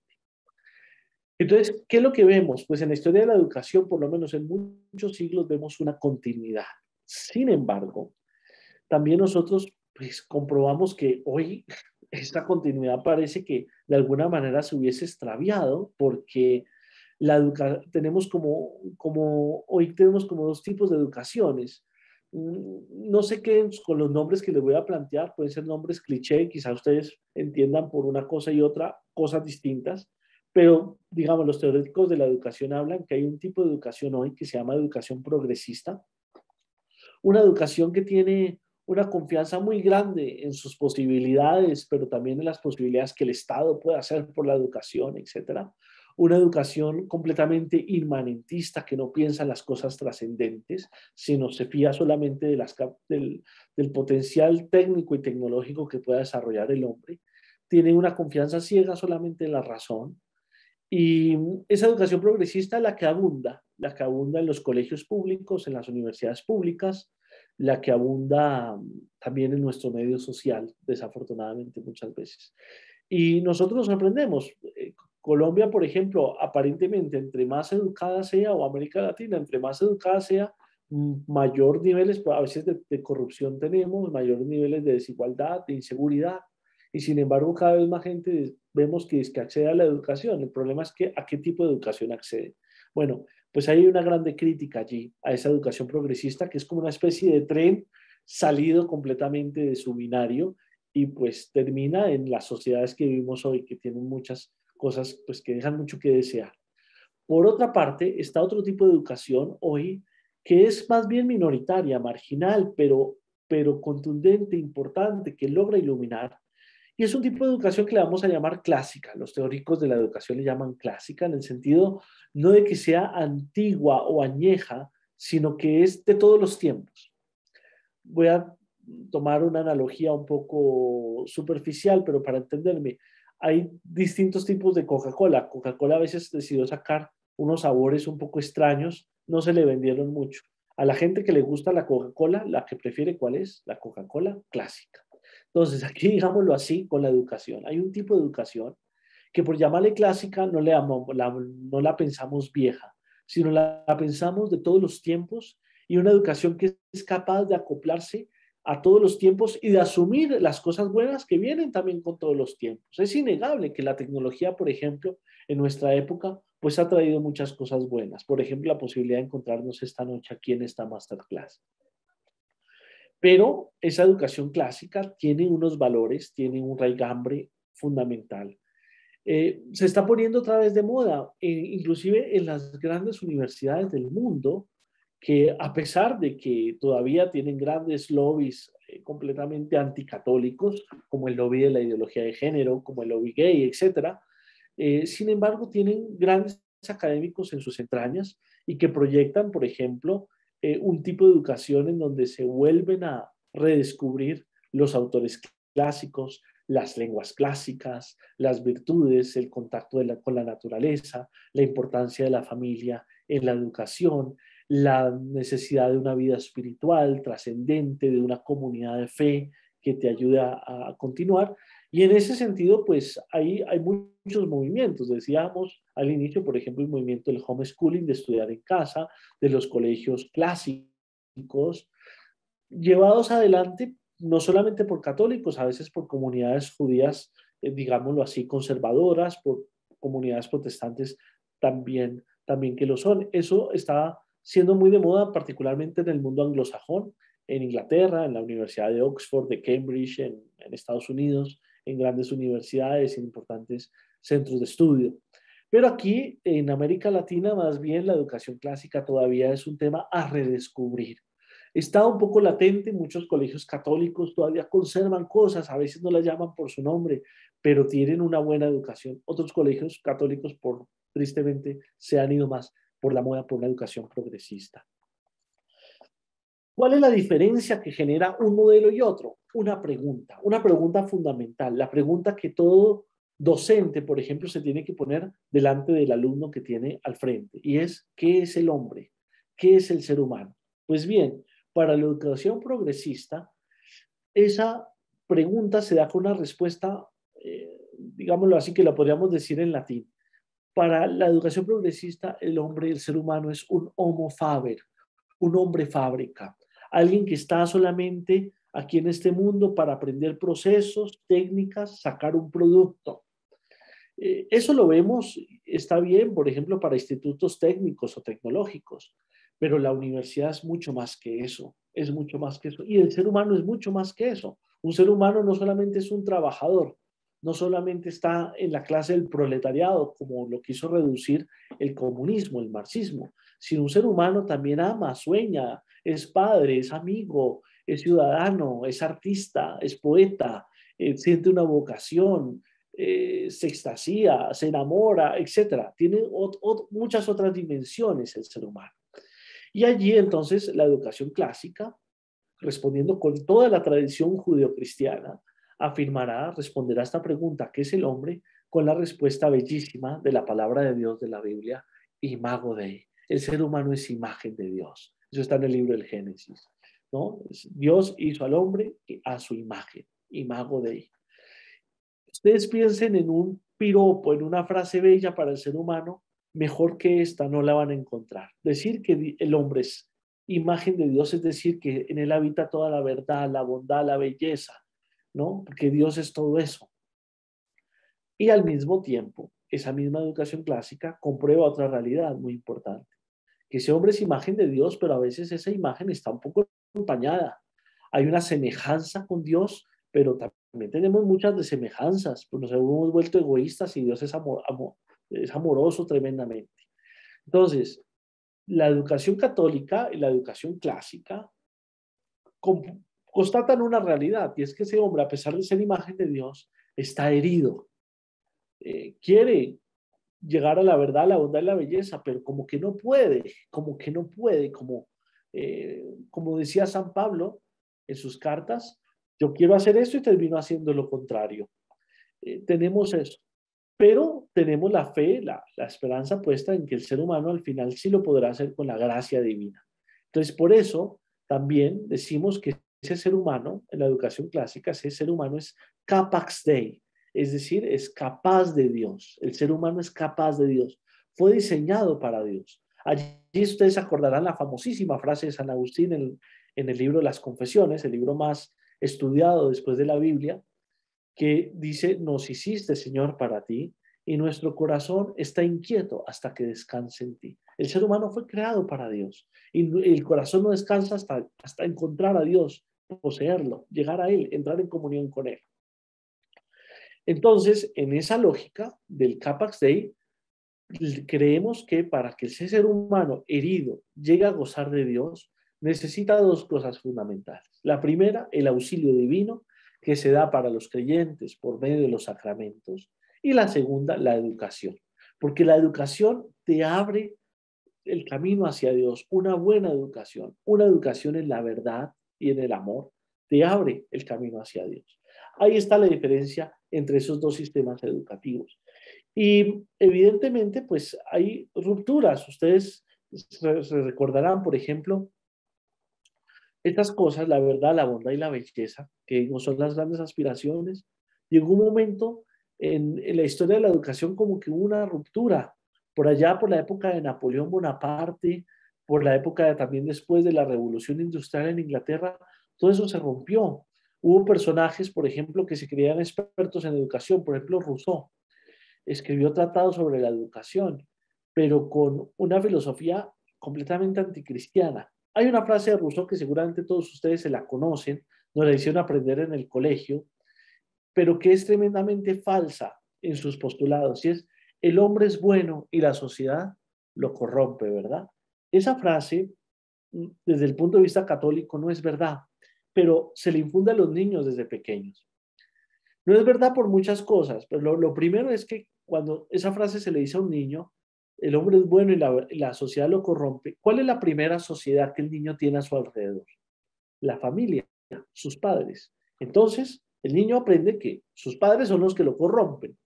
Entonces, ¿qué es lo que vemos? Pues en la historia de la educación, por lo menos en muchos siglos, vemos una continuidad. Sin embargo, también nosotros pues comprobamos que hoy esta continuidad parece que de alguna manera se hubiese extraviado porque tenemos hoy tenemos como dos tipos de educaciones. No sé qué con los nombres que les voy a plantear, pueden ser nombres cliché, quizá ustedes entiendan por una cosa y otra cosas distintas, pero digamos, los teóricos de la educación hablan que hay un tipo de educación hoy que se llama educación progresista, una educación que tiene una confianza muy grande en sus posibilidades, pero también en las posibilidades que el Estado puede hacer por la educación, etcétera. Una educación completamente inmanentista que no piensa en las cosas trascendentes, sino se fía solamente del potencial técnico y tecnológico que pueda desarrollar el hombre. Tiene una confianza ciega solamente en la razón. Y esa educación progresista es la que abunda en los colegios públicos, en las universidades públicas, la que abunda también en nuestro medio social, desafortunadamente muchas veces. Y nosotros nos sorprendemos. Colombia, por ejemplo, aparentemente entre más educada sea, o América Latina, entre más educada sea, mayor niveles a veces de corrupción tenemos, mayores niveles de desigualdad, de inseguridad. Y sin embargo, cada vez más gente vemos que es que accede a la educación. El problema es que a qué tipo de educación accede. Bueno, pues hay una grande crítica allí a esa educación progresista, que es como una especie de tren salido completamente de su binario y pues termina en las sociedades que vivimos hoy, que tienen muchas cosas pues que dejan mucho que desear. Por otra parte, está otro tipo de educación hoy que es más bien minoritaria, marginal, pero contundente, importante, que logra iluminar. Y es un tipo de educación que le vamos a llamar clásica. Los teóricos de la educación le llaman clásica en el sentido no de que sea antigua o añeja, sino que es de todos los tiempos. Voy a tomar una analogía un poco superficial, pero para entenderme, hay distintos tipos de Coca-Cola. Coca-Cola a veces decidió sacar unos sabores un poco extraños, no se le vendieron mucho. A la gente que le gusta la Coca-Cola, la que prefiere, ¿cuál es? La Coca-Cola clásica. Entonces, aquí digámoslo así con la educación. Hay un tipo de educación que por llamarle clásica no la pensamos vieja, sino la pensamos de todos los tiempos y una educación que es capaz de acoplarse a todos los tiempos y de asumir las cosas buenas que vienen también con todos los tiempos. Es innegable que la tecnología, por ejemplo, en nuestra época, pues ha traído muchas cosas buenas. Por ejemplo, la posibilidad de encontrarnos esta noche aquí en esta masterclass. Pero esa educación clásica tiene unos valores, tiene un raigambre fundamental. Se está poniendo otra vez de moda, inclusive en las grandes universidades del mundo, que a pesar de que todavía tienen grandes lobbies completamente anticatólicos, como el lobby de la ideología de género, como el lobby gay, etcétera, sin embargo tienen grandes académicos en sus entrañas y que proyectan, por ejemplo, un tipo de educación en donde se vuelven a redescubrir los autores clásicos, las lenguas clásicas, las virtudes, el contacto con la naturaleza, la importancia de la familia en la educación, la necesidad de una vida espiritual trascendente, de una comunidad de fe que te ayude a continuar. Y en ese sentido, pues hay muchos movimientos. Decíamos al inicio, por ejemplo, el movimiento del homeschooling, de estudiar en casa, de los colegios clásicos, llevados adelante no solamente por católicos, a veces por comunidades judías, digámoslo así, conservadoras, por comunidades protestantes también que lo son. Eso está siendo muy de moda, particularmente en el mundo anglosajón, en Inglaterra, en la Universidad de Oxford, de Cambridge, en Estados Unidos, en grandes universidades, en importantes centros de estudio. Pero aquí en América Latina, más bien, la educación clásica todavía es un tema a redescubrir. Está un poco latente, muchos colegios católicos todavía conservan cosas, a veces no las llaman por su nombre, pero tienen una buena educación. Otros colegios católicos, tristemente, se han ido más por la moda, por una educación progresista. ¿Cuál es la diferencia que genera un modelo y otro? Una pregunta fundamental, la pregunta que todo docente, por ejemplo, se tiene que poner delante del alumno que tiene al frente, y es, ¿qué es el hombre? ¿Qué es el ser humano? Pues bien, para la educación progresista, esa pregunta se da con una respuesta, digámoslo así, que la podríamos decir en latín. Para la educación progresista, el hombre, el ser humano es un homo faber, un hombre fábrica, alguien que está solamente aquí en este mundo para aprender procesos, técnicas, sacar un producto. Eso lo vemos, está bien, por ejemplo, para institutos técnicos o tecnológicos, pero la universidad es mucho más que eso, es mucho más que eso. Y el ser humano es mucho más que eso. Un ser humano no solamente es un trabajador, no solamente está en la clase del proletariado, como lo quiso reducir el comunismo, el marxismo, sino un ser humano también ama, sueña, es padre, es amigo, es ciudadano, es artista, es poeta, siente una vocación, se extasía, se enamora, etcétera. Tiene muchas otras dimensiones el ser humano. Y allí entonces la educación clásica, respondiendo con toda la tradición judeocristiana, responderá a esta pregunta, ¿qué es el hombre? Con la respuesta bellísima de la palabra de Dios de la Biblia, imago Dei. El ser humano es imagen de Dios. Eso está en el libro del Génesis, ¿no? Dios hizo al hombre a su imagen, imago Dei. Ustedes piensen en un piropo, en una frase bella para el ser humano, mejor que esta no la van a encontrar. Decir que el hombre es imagen de Dios, es decir, que en él habita toda la verdad, la bondad, la belleza, ¿no? Porque Dios es todo eso. Y al mismo tiempo, esa misma educación clásica comprueba otra realidad muy importante, que ese hombre es imagen de Dios, pero a veces esa imagen está un poco empañada. Hay una semejanza con Dios, pero también tenemos muchas desemejanzas, pues nos hemos vuelto egoístas y Dios es amoroso tremendamente. Entonces, la educación católica y la educación clásica constatan una realidad, y es que ese hombre, a pesar de ser imagen de Dios, está herido. Quiere llegar a la verdad, la bondad y la belleza, pero como que no puede, como decía San Pablo en sus cartas, yo quiero hacer esto y termino haciendo lo contrario. Tenemos eso, pero tenemos la fe, la esperanza puesta en que el ser humano al final sí lo podrá hacer con la gracia divina. Entonces, por eso también decimos que ese ser humano, en la educación clásica, ese ser humano es capax Dei, es decir, es capaz de Dios. El ser humano es capaz de Dios. Fue diseñado para Dios. Allí ustedes acordarán la famosísima frase de San Agustín en el libro de las Confesiones, el libro más estudiado después de la Biblia, que dice, nos hiciste, Señor, para ti, y nuestro corazón está inquieto hasta que descanse en ti. El ser humano fue creado para Dios, y el corazón no descansa hasta encontrar a Dios, poseerlo, llegar a Él, entrar en comunión con Él. Entonces, en esa lógica del Capax Dei, creemos que para que ese ser humano herido llegue a gozar de Dios, necesita dos cosas fundamentales. La primera, el auxilio divino que se da para los creyentes por medio de los sacramentos. Y la segunda, la educación. Porque la educación te abre el camino hacia Dios. Una buena educación en la verdad y en el amor, te abre el camino hacia Dios. Ahí está la diferencia entre esos dos sistemas educativos. Y evidentemente, pues hay rupturas. Ustedes se recordarán, por ejemplo, estas cosas, la verdad, la bondad y la belleza, que no son las grandes aspiraciones. Llegó un momento en la historia de la educación como que hubo una ruptura. Por allá, por la época de Napoleón Bonaparte, por la época también después de la Revolución Industrial en Inglaterra, todo eso se rompió. Hubo personajes, por ejemplo, que se creían expertos en educación, por ejemplo, Rousseau escribió tratados sobre la educación, pero con una filosofía completamente anticristiana. Hay una frase de Rousseau que seguramente todos ustedes se la conocen, nos la hicieron aprender en el colegio, pero que es tremendamente falsa en sus postulados, y es, el hombre es bueno y la sociedad lo corrompe, ¿verdad? Esa frase, desde el punto de vista católico, no es verdad, pero se le infunde a los niños desde pequeños. No es verdad por muchas cosas, pero lo primero es que cuando esa frase se le dice a un niño, el hombre es bueno y la sociedad lo corrompe, ¿cuál es la primera sociedad que el niño tiene a su alrededor? La familia, sus padres. Entonces, El niño aprende que sus padres son los que lo corrompen,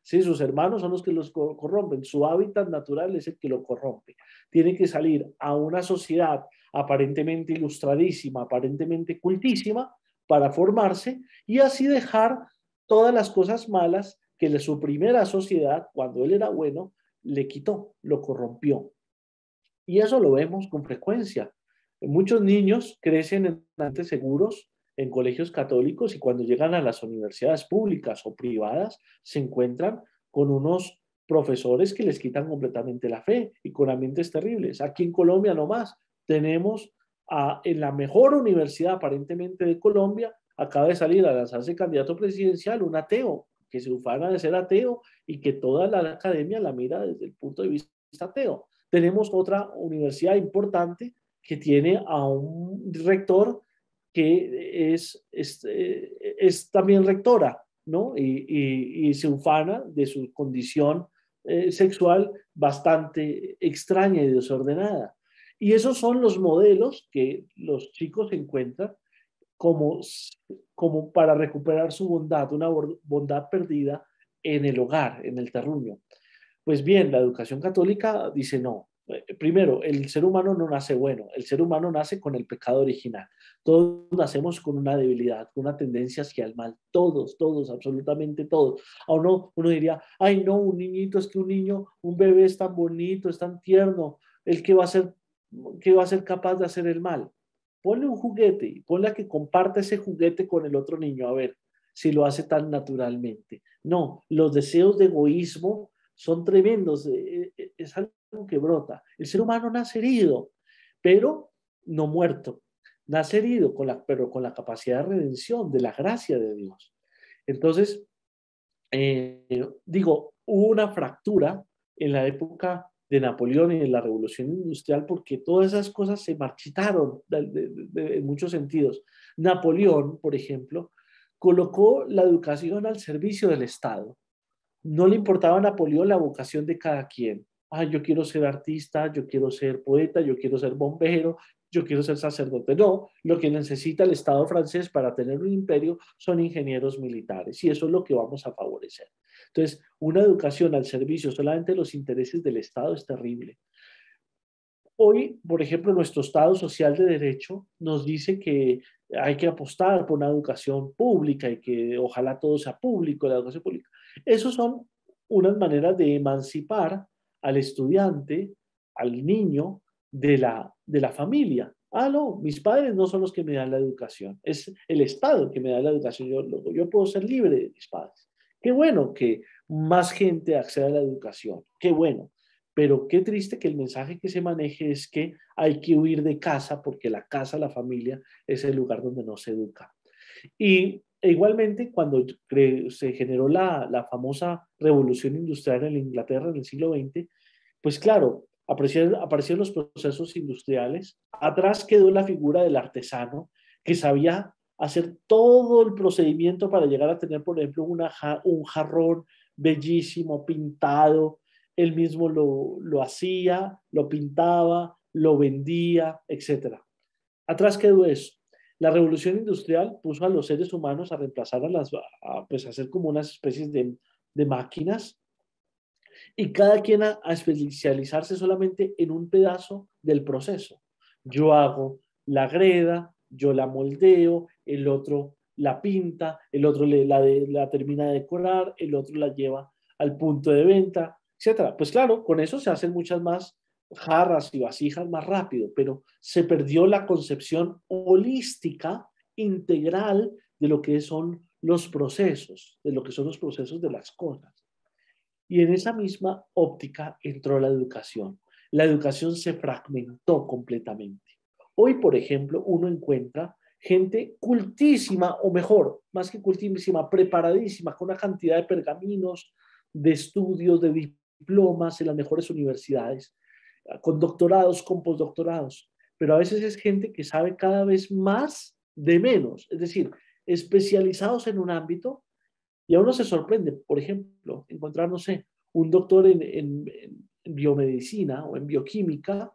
sí, sus hermanos son los que los corrompen, su hábitat natural es el que lo corrompe. Tiene que salir a una sociedad aparentemente ilustradísima, aparentemente cultísima, para formarse y así dejar todas las cosas malas que su primera sociedad, cuando él era bueno, le quitó, lo corrompió. Y eso lo vemos con frecuencia. Muchos niños crecen en ambientes seguros, en colegios católicos, y cuando llegan a las universidades públicas o privadas, se encuentran con unos profesores que les quitan completamente la fe y con ambientes terribles. Aquí en Colombia nomás tenemos en la mejor universidad aparentemente de Colombia, acaba de salir a lanzarse candidato presidencial un ateo, que se ufana de ser ateo y que toda la academia la mira desde el punto de vista ateo. Tenemos otra universidad importante que tiene a un rector que es también rectora, ¿no? Y se ufana de su condición sexual bastante extraña y desordenada. Y esos son los modelos que los chicos encuentran como, como para recuperar su bondad, una bondad perdida en el hogar, en el terruño. Pues bien, la educación católica dice no. Primero, el ser humano no nace bueno, el ser humano nace con el pecado original. Todos nacemos con una debilidad, con una tendencia hacia el mal. Todos, todos, absolutamente todos. A uno diría, ay no, un niñito, es que un niño, un bebé es tan bonito, es tan tierno, el que va a ser capaz de hacer el mal. Ponle un juguete y ponle a que comparte ese juguete con el otro niño, a ver si lo hace tan naturalmente. No, los deseos de egoísmo son tremendos, es algo que brota. El ser humano nace herido, pero no muerto. Nace herido, pero con la capacidad de redención, de la gracia de Dios. Entonces, hubo una fractura en la época de Napoleón y de la Revolución Industrial porque todas esas cosas se marchitaron en muchos sentidos. Napoleón, por ejemplo, colocó la educación al servicio del Estado. No le importaba a Napoleón la vocación de cada quien. Ah, yo quiero ser artista, yo quiero ser poeta, yo quiero ser bombero, yo quiero ser sacerdote. No, lo que necesita el Estado francés para tener un imperio son ingenieros militares y eso es lo que vamos a favorecer. Entonces, una educación al servicio solamente de los intereses del Estado es terrible. Hoy, por ejemplo, nuestro Estado social de derecho nos dice que hay que apostar por una educación pública y que ojalá todo sea público, la educación pública. Esos son unas maneras de emancipar al estudiante, al niño de la familia. Ah, no, mis padres no son los que me dan la educación, es el Estado que me da la educación. Yo puedo ser libre de mis padres. Qué bueno que más gente acceda a la educación, qué bueno. Pero qué triste que el mensaje que se maneje es que hay que huir de casa porque la casa, la familia, es el lugar donde no se educa. Y igualmente, cuando se generó la famosa revolución industrial en Inglaterra en el siglo XX, pues claro, aparecieron los procesos industriales, atrás quedó la figura del artesano que sabía hacer todo el procedimiento para llegar a tener, por ejemplo, un jarrón bellísimo, pintado, él mismo lo hacía, lo pintaba, lo vendía, etcétera. Atrás quedó eso. La revolución industrial puso a los seres humanos a reemplazar pues a hacer como unas especies de máquinas y cada quien a especializarse solamente en un pedazo del proceso. Yo hago la greda, yo la moldeo, el otro la pinta, el otro la termina de decorar, el otro la lleva al punto de venta, etcétera. Pues claro, con eso se hacen muchas más jarras y vasijas más rápido, pero se perdió la concepción holística, integral de lo que son los procesos, de lo que son los procesos de las cosas. Y en esa misma óptica entró la educación. La educación se fragmentó completamente. Hoy, por ejemplo, uno encuentra gente cultísima, o mejor, más que cultísima, preparadísima, con una cantidad de pergaminos, de estudios, de diplomas en las mejores universidades, con doctorados, con postdoctorados. Pero a veces es gente que sabe cada vez más de menos, es decir, especializados en un ámbito y a uno se sorprende, por ejemplo, encontrar, no sé, un doctor en biomedicina o en bioquímica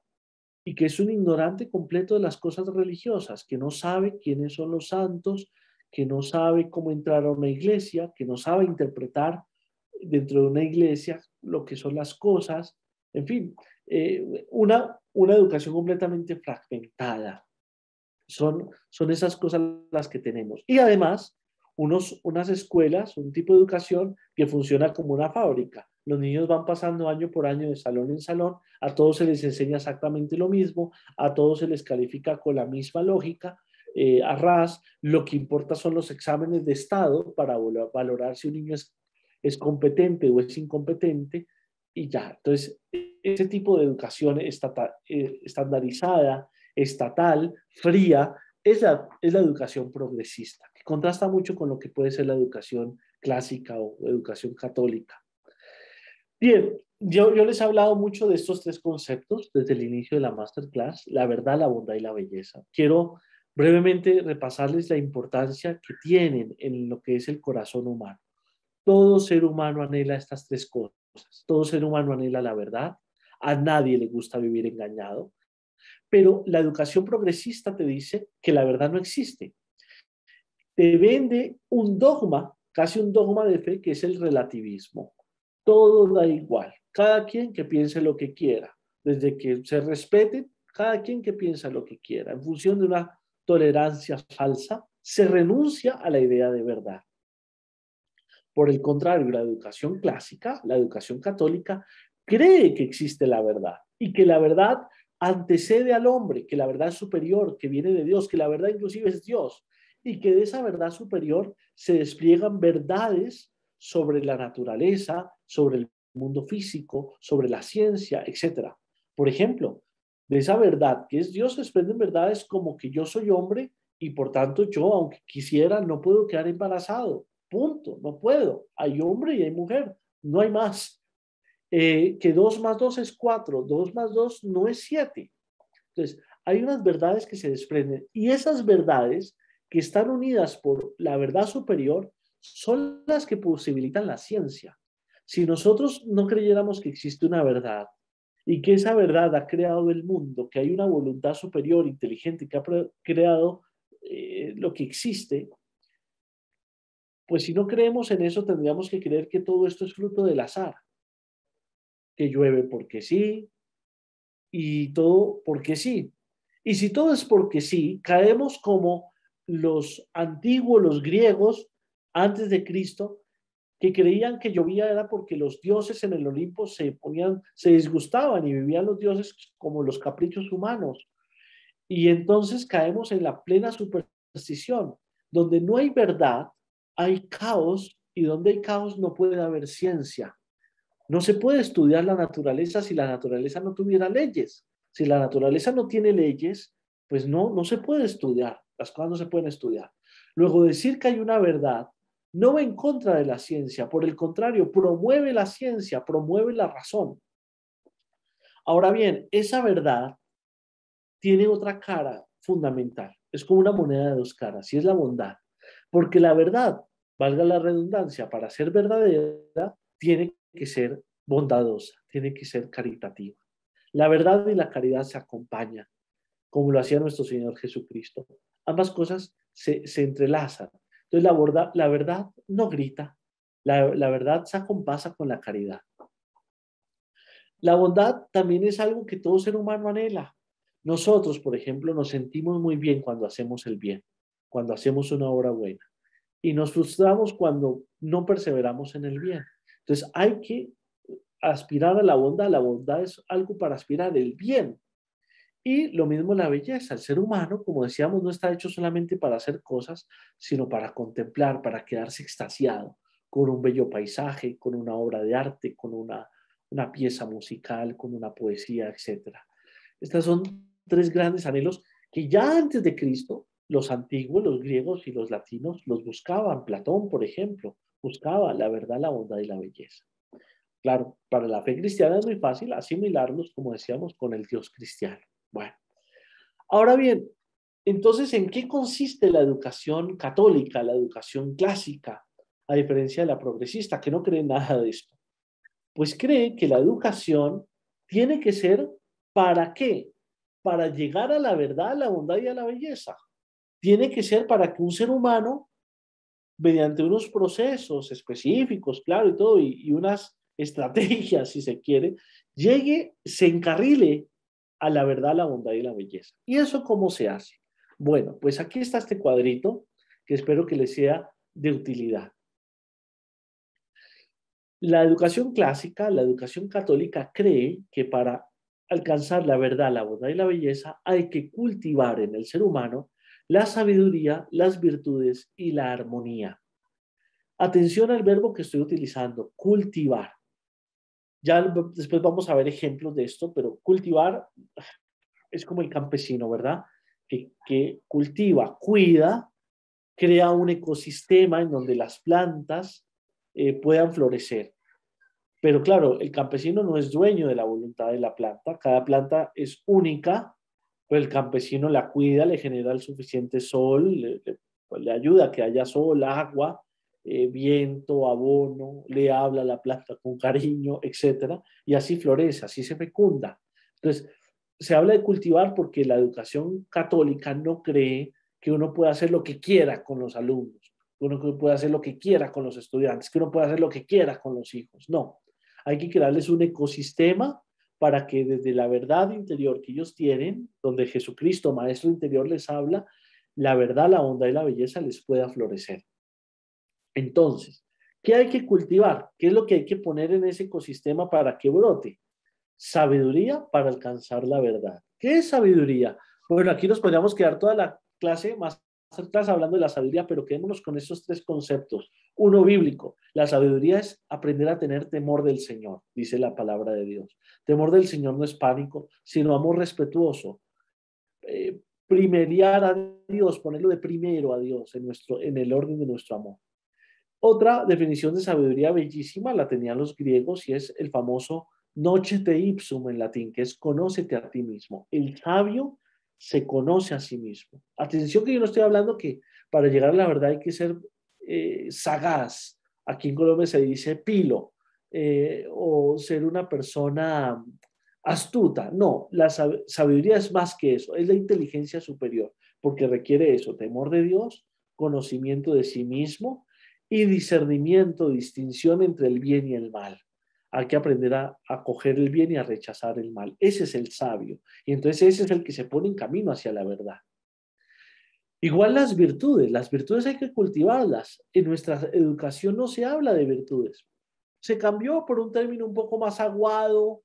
y que es un ignorante completo de las cosas religiosas, que no sabe quiénes son los santos, que no sabe cómo entrar a una iglesia, que no sabe interpretar dentro de una iglesia lo que son las cosas, en fin, una educación completamente fragmentada. Son esas cosas las que tenemos. Y además, unas escuelas, un tipo de educación que funciona como una fábrica. Los niños van pasando año por año de salón en salón, a todos se les enseña exactamente lo mismo, a todos se les califica con la misma lógica, a ras, lo que importa son los exámenes de estado para valorar si un niño es competente o es incompetente, y ya. Entonces, ese tipo de educación estandarizada, estatal, fría, es la educación progresista, que contrasta mucho con lo que puede ser la educación clásica o educación católica. Bien, yo les he hablado mucho de estos tres conceptos desde el inicio de la masterclass: la verdad, la bondad y la belleza. Quiero brevemente repasarles la importancia que tienen en lo que es el corazón humano. Todo ser humano anhela estas tres cosas. Todo ser humano anhela la verdad. A nadie le gusta vivir engañado. Pero la educación progresista te dice que la verdad no existe. Te vende un dogma, casi un dogma de fe, que es el relativismo. Todo da igual. Cada quien que piense lo que quiera. Desde que se respete, cada quien que piensa lo que quiera. En función de una tolerancia falsa, se renuncia a la idea de verdad. Por el contrario, la educación clásica, la educación católica, cree que existe la verdad y que la verdad antecede al hombre, que la verdad es superior, que viene de Dios, que la verdad inclusive es Dios, y que de esa verdad superior se despliegan verdades sobre la naturaleza, sobre el mundo físico, sobre la ciencia, etcétera. Por ejemplo, de esa verdad que es Dios se desprenden verdades como que yo soy hombre y por tanto yo, aunque quisiera, no puedo quedar embarazado. Punto, no puedo. Hay hombre y hay mujer, no hay más. Que 2 más 2 es 4, 2 más 2 no es 7. Entonces, hay unas verdades que se desprenden y esas verdades que están unidas por la verdad superior son las que posibilitan la ciencia. Si nosotros no creyéramos que existe una verdad y que esa verdad ha creado el mundo, que hay una voluntad superior, inteligente, que ha creado lo que existe, pues si no creemos en eso, tendríamos que creer que todo esto es fruto del azar, que llueve porque sí y todo porque sí. Y si todo es porque sí, caemos como los antiguos, los griegos, antes de Cristo, que creían que llovía era porque los dioses en el Olimpo se disgustaban y vivían los dioses como los caprichos humanos. Y entonces caemos en la plena superstición, donde no hay verdad, hay caos, y donde hay caos no puede haber ciencia. No se puede estudiar la naturaleza si la naturaleza no tuviera leyes. Si la naturaleza no tiene leyes, pues no se puede estudiar. Las cosas no se pueden estudiar. Luego, decir que hay una verdad no va en contra de la ciencia, por el contrario, promueve la ciencia, promueve la razón. Ahora bien, esa verdad tiene otra cara fundamental. Es como una moneda de dos caras, y es la bondad. Porque la verdad, valga la redundancia, para ser verdadera, tiene que ser bondadosa, tiene que ser caritativa. La verdad y la caridad se acompañan, como lo hacía nuestro Señor Jesucristo. Ambas cosas se entrelazan. Entonces la verdad no grita, la verdad se acompasa con la caridad. La bondad también es algo que todo ser humano anhela. Nosotros, por ejemplo, nos sentimos muy bien cuando hacemos el bien, cuando hacemos una obra buena, y nos frustramos cuando no perseveramos en el bien. Entonces hay que aspirar a la bondad. La bondad es algo para aspirar, el bien. Y lo mismo la belleza. El ser humano, como decíamos, no está hecho solamente para hacer cosas, sino para contemplar, para quedarse extasiado con un bello paisaje, con una obra de arte, con una pieza musical, con una poesía, etcétera. Estas son tres grandes anhelos que ya antes de Cristo, los antiguos, los griegos y los latinos los buscaban. Platón, por ejemplo, buscaba la verdad, la bondad y la belleza. Claro, para la fe cristiana es muy fácil asimilarlos, como decíamos, con el Dios cristiano. Bueno, ahora bien, entonces, ¿en qué consiste la educación católica, la educación clásica, a diferencia de la progresista, que no cree nada de esto? Pues cree que la educación tiene que ser ¿para qué? Para llegar a la verdad, a la bondad y a la belleza. Tiene que ser para que un ser humano mediante unos procesos específicos, claro, y todo, y unas estrategias, si se quiere, llegue, se encarrile a la verdad, la bondad y la belleza. ¿Y eso cómo se hace? Bueno, pues aquí está este cuadrito que espero que les sea de utilidad. La educación clásica, la educación católica cree que para alcanzar la verdad, la bondad y la belleza hay que cultivar en el ser humano la sabiduría, las virtudes y la armonía. Atención al verbo que estoy utilizando, cultivar. Ya después vamos a ver ejemplos de esto, pero cultivar es como el campesino, ¿verdad? Que cultiva, cuida, crea un ecosistema en donde las plantas puedan florecer. Pero claro, el campesino no es dueño de la voluntad de la planta, cada planta es única, pero el campesino la cuida, le genera el suficiente sol, pues le ayuda a que haya sol, agua, viento, abono, le habla a la planta con cariño, etcétera, y así florece, así se fecunda. Entonces, se habla de cultivar porque la educación católica no cree que uno pueda hacer lo que quiera con los alumnos, que uno pueda hacer lo que quiera con los estudiantes, que uno pueda hacer lo que quiera con los hijos. No, hay que crearles un ecosistema para que desde la verdad interior que ellos tienen, donde Jesucristo, Maestro interior, les habla, la verdad, la bondad y la belleza les pueda florecer. Entonces, ¿qué hay que cultivar? ¿Qué es lo que hay que poner en ese ecosistema para que brote? Sabiduría para alcanzar la verdad. ¿Qué es sabiduría? Bueno, aquí nos podríamos quedar toda la clase, más clase hablando de la sabiduría, pero quedémonos con estos tres conceptos. Uno, bíblico. La sabiduría es aprender a tener temor del Señor, dice la palabra de Dios. Temor del Señor no es pánico, sino amor respetuoso. Primeriar a Dios, ponerlo de primero a Dios en el orden de nuestro amor. Otra definición de sabiduría bellísima la tenían los griegos y es el famoso nocete ipsum en latín, que es conócete a ti mismo. El sabio se conoce a sí mismo. Atención que yo no estoy hablando que para llegar a la verdad hay que ser sagaz. Aquí en Colombia se dice pilo o ser una persona astuta. No, la sabiduría es más que eso, es la inteligencia superior, porque requiere eso, temor de Dios, conocimiento de sí mismo y discernimiento, distinción entre el bien y el mal. Hay que aprender a coger el bien y a rechazar el mal. Ese es el sabio. Y entonces ese es el que se pone en camino hacia la verdad. Igual las virtudes hay que cultivarlas. En nuestra educación no se habla de virtudes. Se cambió por un término un poco más aguado,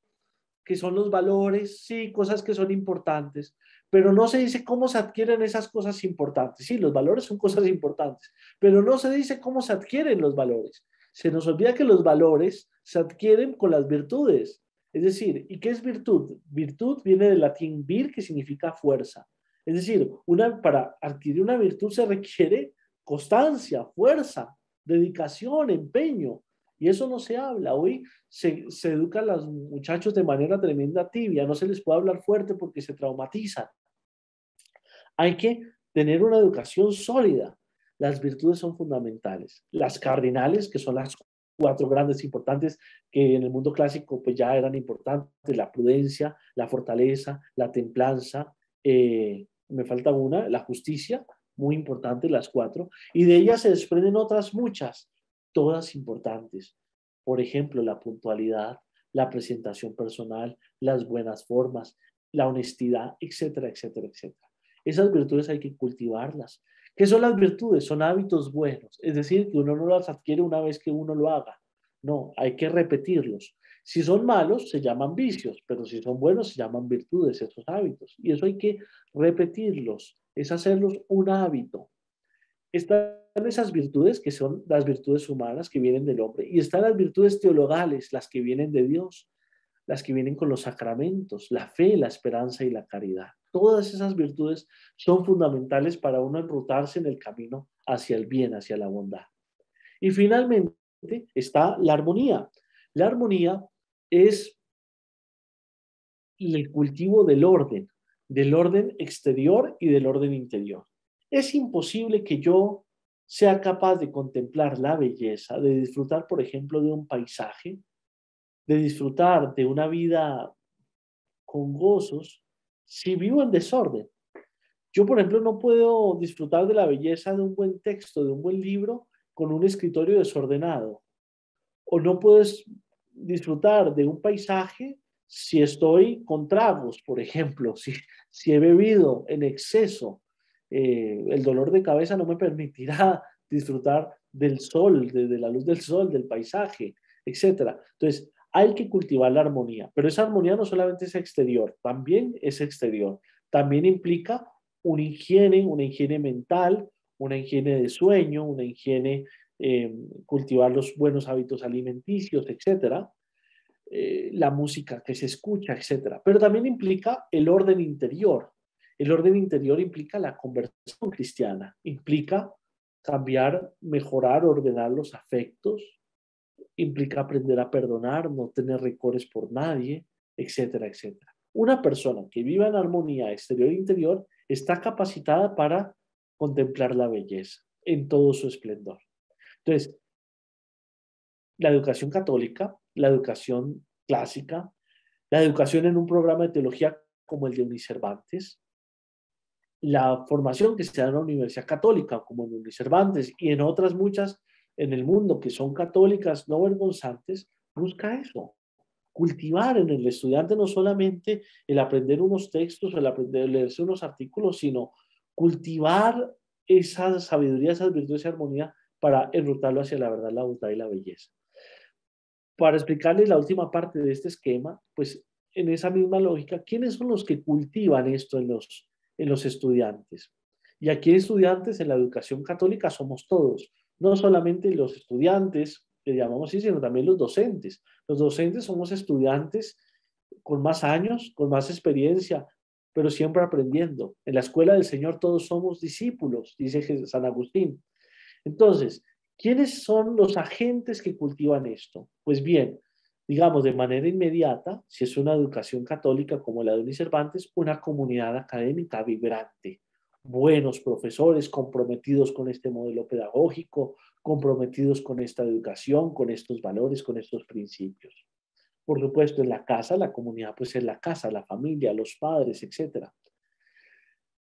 que son los valores, sí, cosas que son importantes, pero no se dice cómo se adquieren esas cosas importantes. Sí, los valores son cosas importantes, pero no se dice cómo se adquieren los valores. Se nos olvida que los valores se adquieren con las virtudes. Es decir, ¿y qué es virtud? Virtud viene del latín vir, que significa fuerza. Es decir, para adquirir una virtud se requiere constancia, fuerza, dedicación, empeño. Y eso no se habla. Hoy se educan a los muchachos de manera tremenda tibia. No se les puede hablar fuerte porque se traumatizan. Hay que tener una educación sólida. Las virtudes son fundamentales. Las cardinales, que son las cuatro grandes importantes que en el mundo clásico pues ya eran importantes, la prudencia, la fortaleza, la templanza, me falta una, la justicia, muy importante las cuatro, y de ellas se desprenden otras muchas, todas importantes. Por ejemplo, la puntualidad, la presentación personal, las buenas formas, la honestidad, etcétera, etcétera, etcétera. Esas virtudes hay que cultivarlas. ¿Qué son las virtudes? Son hábitos buenos, es decir, que uno no las adquiere una vez que uno lo haga. No, hay que repetirlos. Si son malos, se llaman vicios, pero si son buenos, se llaman virtudes, esos hábitos. Y eso hay que repetirlos, es hacerlos un hábito. Están esas virtudes que son las virtudes humanas que vienen del hombre y están las virtudes teologales, las que vienen de Dios, las que vienen con los sacramentos, la fe, la esperanza y la caridad. Todas esas virtudes son fundamentales para uno enrutarse en el camino hacia el bien, hacia la bondad. Y finalmente está la armonía. La armonía es el cultivo del orden exterior y del orden interior. Es imposible que yo sea capaz de contemplar la belleza, de disfrutar, por ejemplo, de un paisaje, de disfrutar de una vida con gozos, si vivo en desorden. Yo, por ejemplo, no puedo disfrutar de la belleza de un buen texto, de un buen libro, con un escritorio desordenado, o no puedes disfrutar de un paisaje si estoy con tragos, por ejemplo, si he bebido en exceso. El dolor de cabeza no me permitirá disfrutar del sol, de la luz del sol, del paisaje, etcétera. Entonces, hay que cultivar la armonía, pero esa armonía no solamente es exterior, también es exterior. También implica una higiene mental, una higiene de sueño, una higiene, cultivar los buenos hábitos alimenticios, etcétera. La música que se escucha, etcétera. Pero también implica el orden interior. El orden interior implica la conversión cristiana, implica cambiar, mejorar, ordenar los afectos, implica aprender a perdonar, no tener rencores por nadie, etcétera, etcétera. Una persona que viva en armonía exterior e interior está capacitada para contemplar la belleza en todo su esplendor. Entonces, la educación católica, la educación clásica, la educación en un programa de teología como el de Unicervantes, la formación que se da en la Universidad Católica como en Unicervantes y en otras muchas en el mundo que son católicas no vergonzantes, busca eso, cultivar en el estudiante no solamente el aprender unos textos, el aprender a leerse unos artículos, sino cultivar esa sabiduría, esas virtudes y armonía para enrutarlo hacia la verdad, la bondad y la belleza. Para explicarles la última parte de este esquema, pues en esa misma lógica, ¿quiénes son los que cultivan esto en los estudiantes? Y aquí estudiantes en la educación católica somos todos, no solamente los estudiantes, que llamamos así, sino también los docentes. Los docentes somos estudiantes con más años, con más experiencia, pero siempre aprendiendo. En la escuela del Señor todos somos discípulos, dice San Agustín. Entonces, ¿quiénes son los agentes que cultivan esto? Pues bien, digamos de manera inmediata, si es una educación católica como la de Unicervantes, una comunidad académica vibrante, buenos profesores comprometidos con este modelo pedagógico, comprometidos con esta educación, con estos valores, con estos principios. Por supuesto, en la casa, la comunidad, pues es la casa, la familia, los padres, etcétera.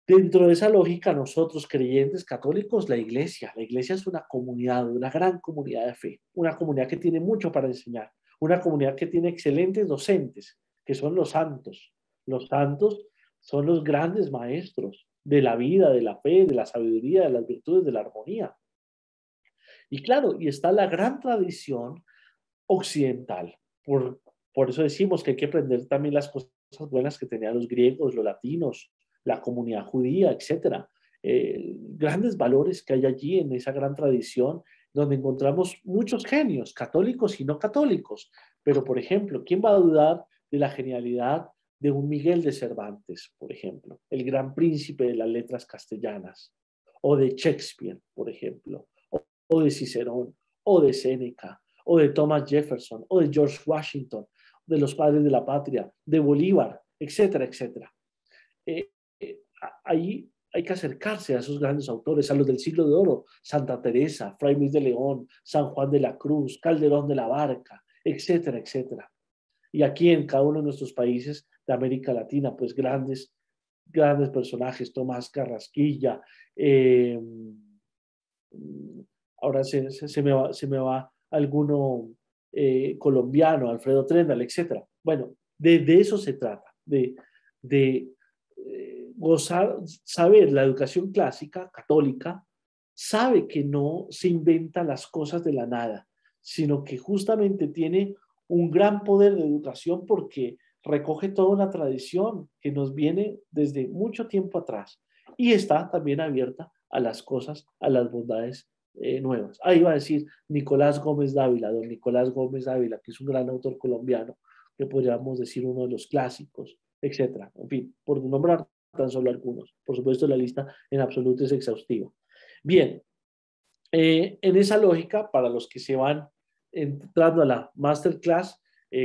Dentro de esa lógica, nosotros creyentes católicos, la iglesia es una comunidad, una gran comunidad de fe, una comunidad que tiene mucho para enseñar, una comunidad que tiene excelentes docentes, que son los santos. Los santos son los grandes maestros de la vida, de la fe, de la sabiduría, de las virtudes, de la armonía. Y claro, y está la gran tradición occidental. Por eso decimos que hay que aprender también las cosas buenas que tenían los griegos, los latinos, la comunidad judía, etcétera. Grandes valores que hay allí en esa gran tradición, donde encontramos muchos genios, católicos y no católicos. Pero, por ejemplo, ¿quién va a dudar de la genialidad de un Miguel de Cervantes, por ejemplo, el gran príncipe de las letras castellanas, o de Shakespeare, por ejemplo, o de Cicerón, o de Séneca, o de Thomas Jefferson, o de George Washington, de los padres de la patria, de Bolívar, etcétera, etcétera? Eh, Ahí hay que acercarse a esos grandes autores, a los del siglo de oro, Santa Teresa, Fray Luis de León, San Juan de la Cruz, Calderón de la Barca, etcétera, etcétera. Y aquí en cada uno de nuestros países de América Latina, pues grandes personajes, Tomás Carrasquilla, ahora se me va alguno colombiano, Alfredo Trendal, etcétera. Bueno, de eso se trata, de gozar, saber la educación clásica, católica, sabe que no se inventa las cosas de la nada, sino que justamente tiene un gran poder de educación porque recoge toda una tradición que nos viene desde mucho tiempo atrás y está también abierta a las cosas, a las bondades nuevas. Ahí va a decir Nicolás Gómez Dávila, don Nicolás Gómez Dávila, que es un gran autor colombiano, que podríamos decir uno de los clásicos, etcétera. En fin, por nombrar tan solo algunos. Por supuesto, la lista en absoluto es exhaustiva. Bien, en esa lógica, para los que se van entrando a la masterclass,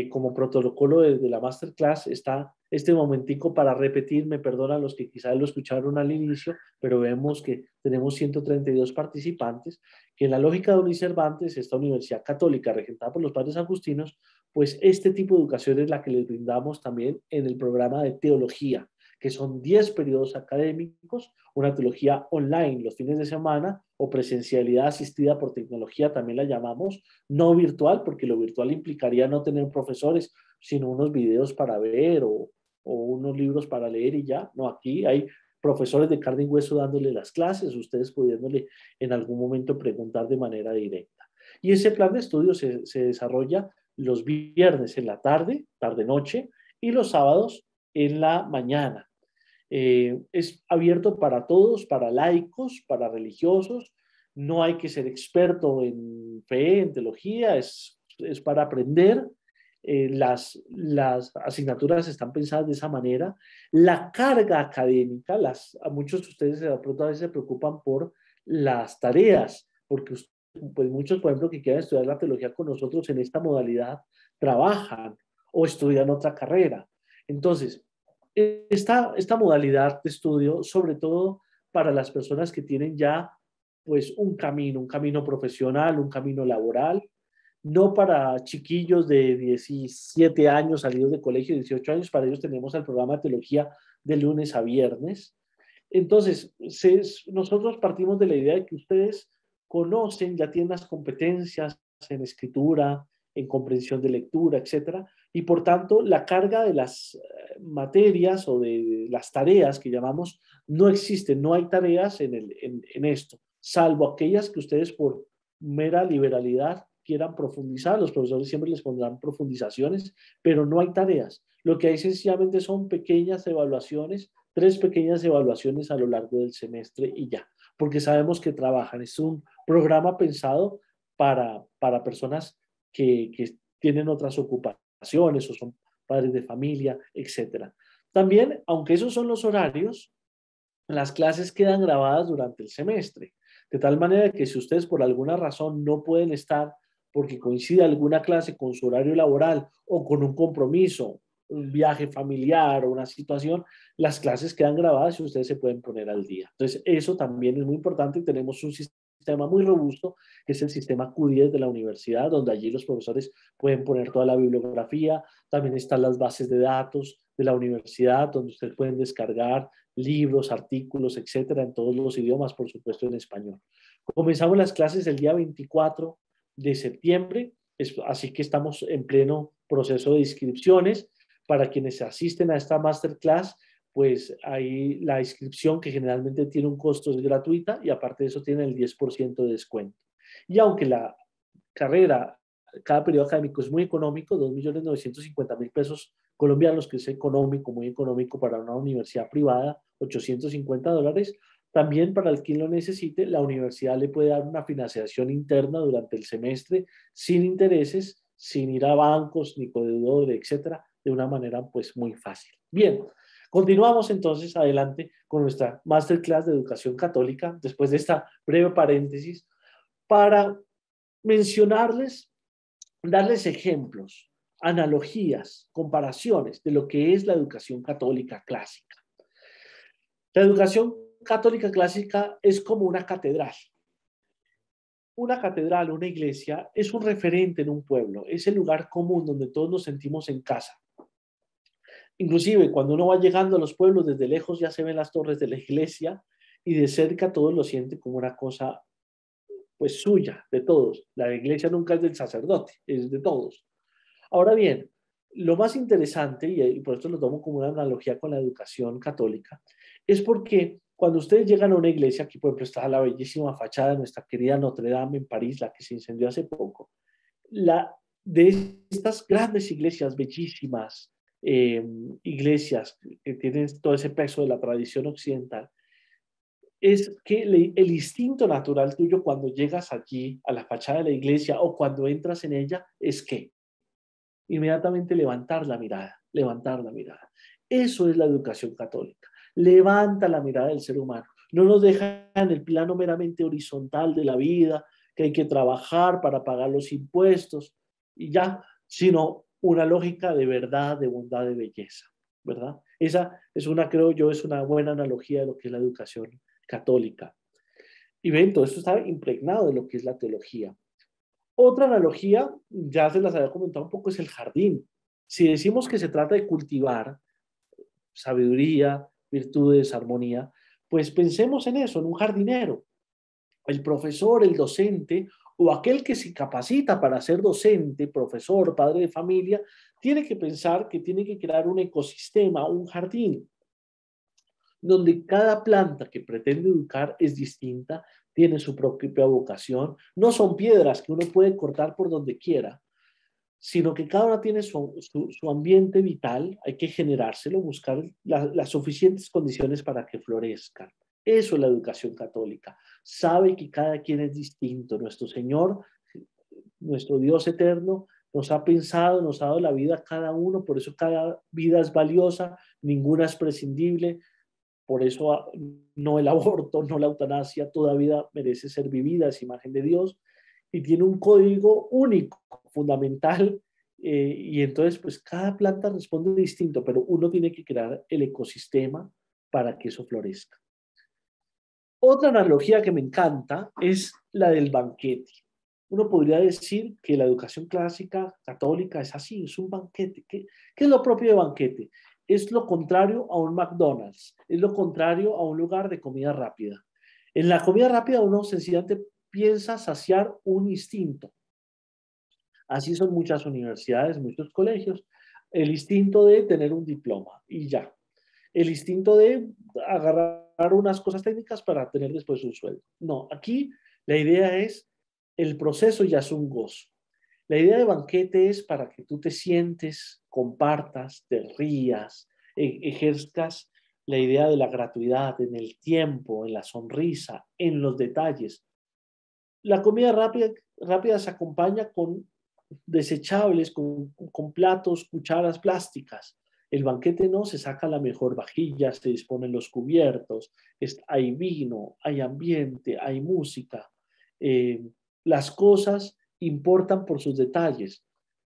como protocolo de la masterclass está este momentico para repetir, me perdonan los que quizás lo escucharon al inicio, pero vemos que tenemos 132 participantes, que en la lógica de Unicervantes, esta universidad católica regentada por los padres agustinos, pues este tipo de educación es la que les brindamos también en el programa de teología, que son 10 periodos académicos, una teología online los fines de semana, o presencialidad asistida por tecnología, también la llamamos, no virtual, porque lo virtual implicaría no tener profesores, sino unos videos para ver o unos libros para leer y ya. No, aquí hay profesores de carne y hueso dándole las clases, ustedes pudiéndole en algún momento preguntar de manera directa. Y ese plan de estudio se desarrolla los viernes en la tarde, tarde-noche, y los sábados en la mañana. Es abierto para todos, para laicos, para religiosos. No hay que ser experto en fe, en teología, es para aprender. Las asignaturas están pensadas de esa manera. La carga académica, a muchos de ustedes de pronto a veces se preocupan por las tareas, porque pues muchos, por ejemplo, que quieran estudiar la teología con nosotros en esta modalidad, trabajan o estudian otra carrera. Entonces, esta modalidad de estudio, sobre todo para las personas que tienen ya pues un camino profesional, un camino laboral, no para chiquillos de 17 años salidos de colegio, 18 años, para ellos tenemos el programa de teología de lunes a viernes. Entonces, nosotros partimos de la idea de que ustedes conocen, ya tienen las competencias en escritura, en comprensión de lectura, etcétera, y por tanto la carga de las materias o de las tareas que llamamos no existen, no hay tareas en esto, salvo aquellas que ustedes por mera liberalidad quieran profundizar, los profesores siempre les pondrán profundizaciones, pero no hay tareas. Lo que hay sencillamente son pequeñas evaluaciones, 3 pequeñas evaluaciones a lo largo del semestre y ya, porque sabemos que trabajan. Es un programa pensado para personas que tienen otras ocupaciones o son padres de familia, etcétera. También, aunque esos son los horarios, las clases quedan grabadas durante el semestre, de tal manera que si ustedes por alguna razón no pueden estar porque coincide alguna clase con su horario laboral o con un compromiso, un viaje familiar o una situación, las clases quedan grabadas y ustedes se pueden poner al día. Entonces, eso también es muy importante. Tenemos un sistema muy robusto, que es el sistema Q10 de la universidad, donde allí los profesores pueden poner toda la bibliografía. También están las bases de datos de la universidad, donde ustedes pueden descargar libros, artículos, etcétera, en todos los idiomas, por supuesto en español. Comenzamos las clases el día 24 de septiembre, así que estamos en pleno proceso de inscripciones. Para quienes asisten a esta masterclass, pues ahí la inscripción, que generalmente tiene un costo, es gratuita y aparte de eso tiene el 10% de descuento. Y aunque la carrera, cada periodo académico es muy económico, 2.950.000 pesos colombianos, que es económico, muy económico para una universidad privada, $850, también para el quien lo necesite, la universidad le puede dar una financiación interna durante el semestre sin intereses, sin ir a bancos, ni codeudor, etcétera, de una manera pues muy fácil. Bien, continuamos entonces adelante con nuestra masterclass de educación católica, después de esta breve paréntesis, para mencionarles, darles ejemplos, analogías, comparaciones de lo que es la educación católica clásica. La educación católica clásica es como una catedral. Una catedral, una iglesia, es un referente en un pueblo, es el lugar común donde todos nos sentimos en casa. Inclusive cuando uno va llegando a los pueblos, desde lejos ya se ven las torres de la iglesia y de cerca todos lo sienten como una cosa pues suya, de todos. La iglesia nunca es del sacerdote, es de todos. Ahora bien, lo más interesante, y por esto lo tomo como una analogía con la educación católica, es porque cuando ustedes llegan a una iglesia, aquí por ejemplo está la bellísima fachada de nuestra querida Notre Dame en París, la que se incendió hace poco, de estas grandes iglesias bellísimas, iglesias que tienen todo ese peso de la tradición occidental, es que el instinto natural tuyo cuando llegas allí a la fachada de la iglesia o cuando entras en ella es que inmediatamente levantar la mirada, levantar la mirada. Eso es la educación católica. Levanta la mirada del ser humano. No nos deja en el plano meramente horizontal de la vida, que hay que trabajar para pagar los impuestos y ya, sino una lógica de verdad, de bondad, de belleza, ¿verdad? Esa es una, creo yo, es una buena analogía de lo que es la educación católica. Y ven, todo esto está impregnado de lo que es la teología. Otra analogía, ya se las había comentado un poco, es el jardín. Si decimos que se trata de cultivar sabiduría, virtudes, armonía, pues pensemos en eso, en un jardinero. El profesor, el docente o aquel que se capacita para ser docente, profesor, padre de familia, tiene que pensar que tiene que crear un ecosistema, un jardín, donde cada planta que pretende educar es distinta, tiene su propia vocación, no son piedras que uno puede cortar por donde quiera, sino que cada una tiene su ambiente vital, hay que generárselo, buscar las suficientes condiciones para que florezcan. Eso es la educación católica. Sabe que cada quien es distinto. Nuestro Señor, nuestro Dios eterno, nos ha pensado, nos ha dado la vida a cada uno, por eso cada vida es valiosa, ninguna es prescindible, por eso no el aborto, no la eutanasia, toda vida merece ser vivida, es imagen de Dios y tiene un código único, fundamental, y entonces pues cada planta responde distinto, pero uno tiene que crear el ecosistema para que eso florezca. Otra analogía que me encanta es la del banquete. Uno podría decir que la educación clásica católica es así, es un banquete. ¿Qué es lo propio de banquete? Es lo contrario a un McDonald's, es lo contrario a un lugar de comida rápida. En la comida rápida uno sencillamente piensa saciar un instinto. Así son muchas universidades, muchos colegios. El instinto de tener un diploma y ya. El instinto de agarrar unas cosas técnicas para tener después un sueldo. No, aquí la idea es, el proceso ya es un gozo. La idea de banquete es para que tú te sientes, compartas, te rías, ejerzas la idea de la gratuidad en el tiempo, en la sonrisa, en los detalles. La comida rápida se acompaña con desechables, con platos, cucharas plásticas. El banquete no, se saca la mejor vajilla, se disponen los cubiertos, hay vino, hay ambiente, hay música. Las cosas importan por sus detalles.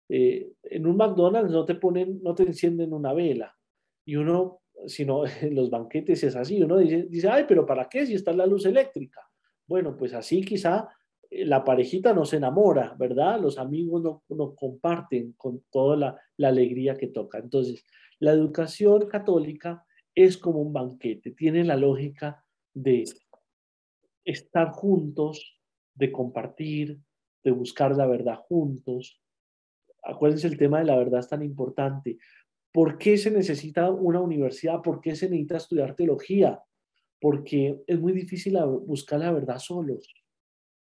En un McDonald's no te encienden una vela. Y uno, sino en los banquetes es así, uno dice, ay, pero ¿para qué si está la luz eléctrica? Bueno, pues así quizá la parejita no se enamora, ¿verdad? Los amigos no comparten con toda la alegría que toca. Entonces, la educación católica es como un banquete, tiene la lógica de estar juntos, de compartir, de buscar la verdad juntos. Acuérdense, el tema de la verdad es tan importante. ¿Por qué se necesita una universidad? ¿Por qué se necesita estudiar teología? Porque es muy difícil buscar la verdad solos.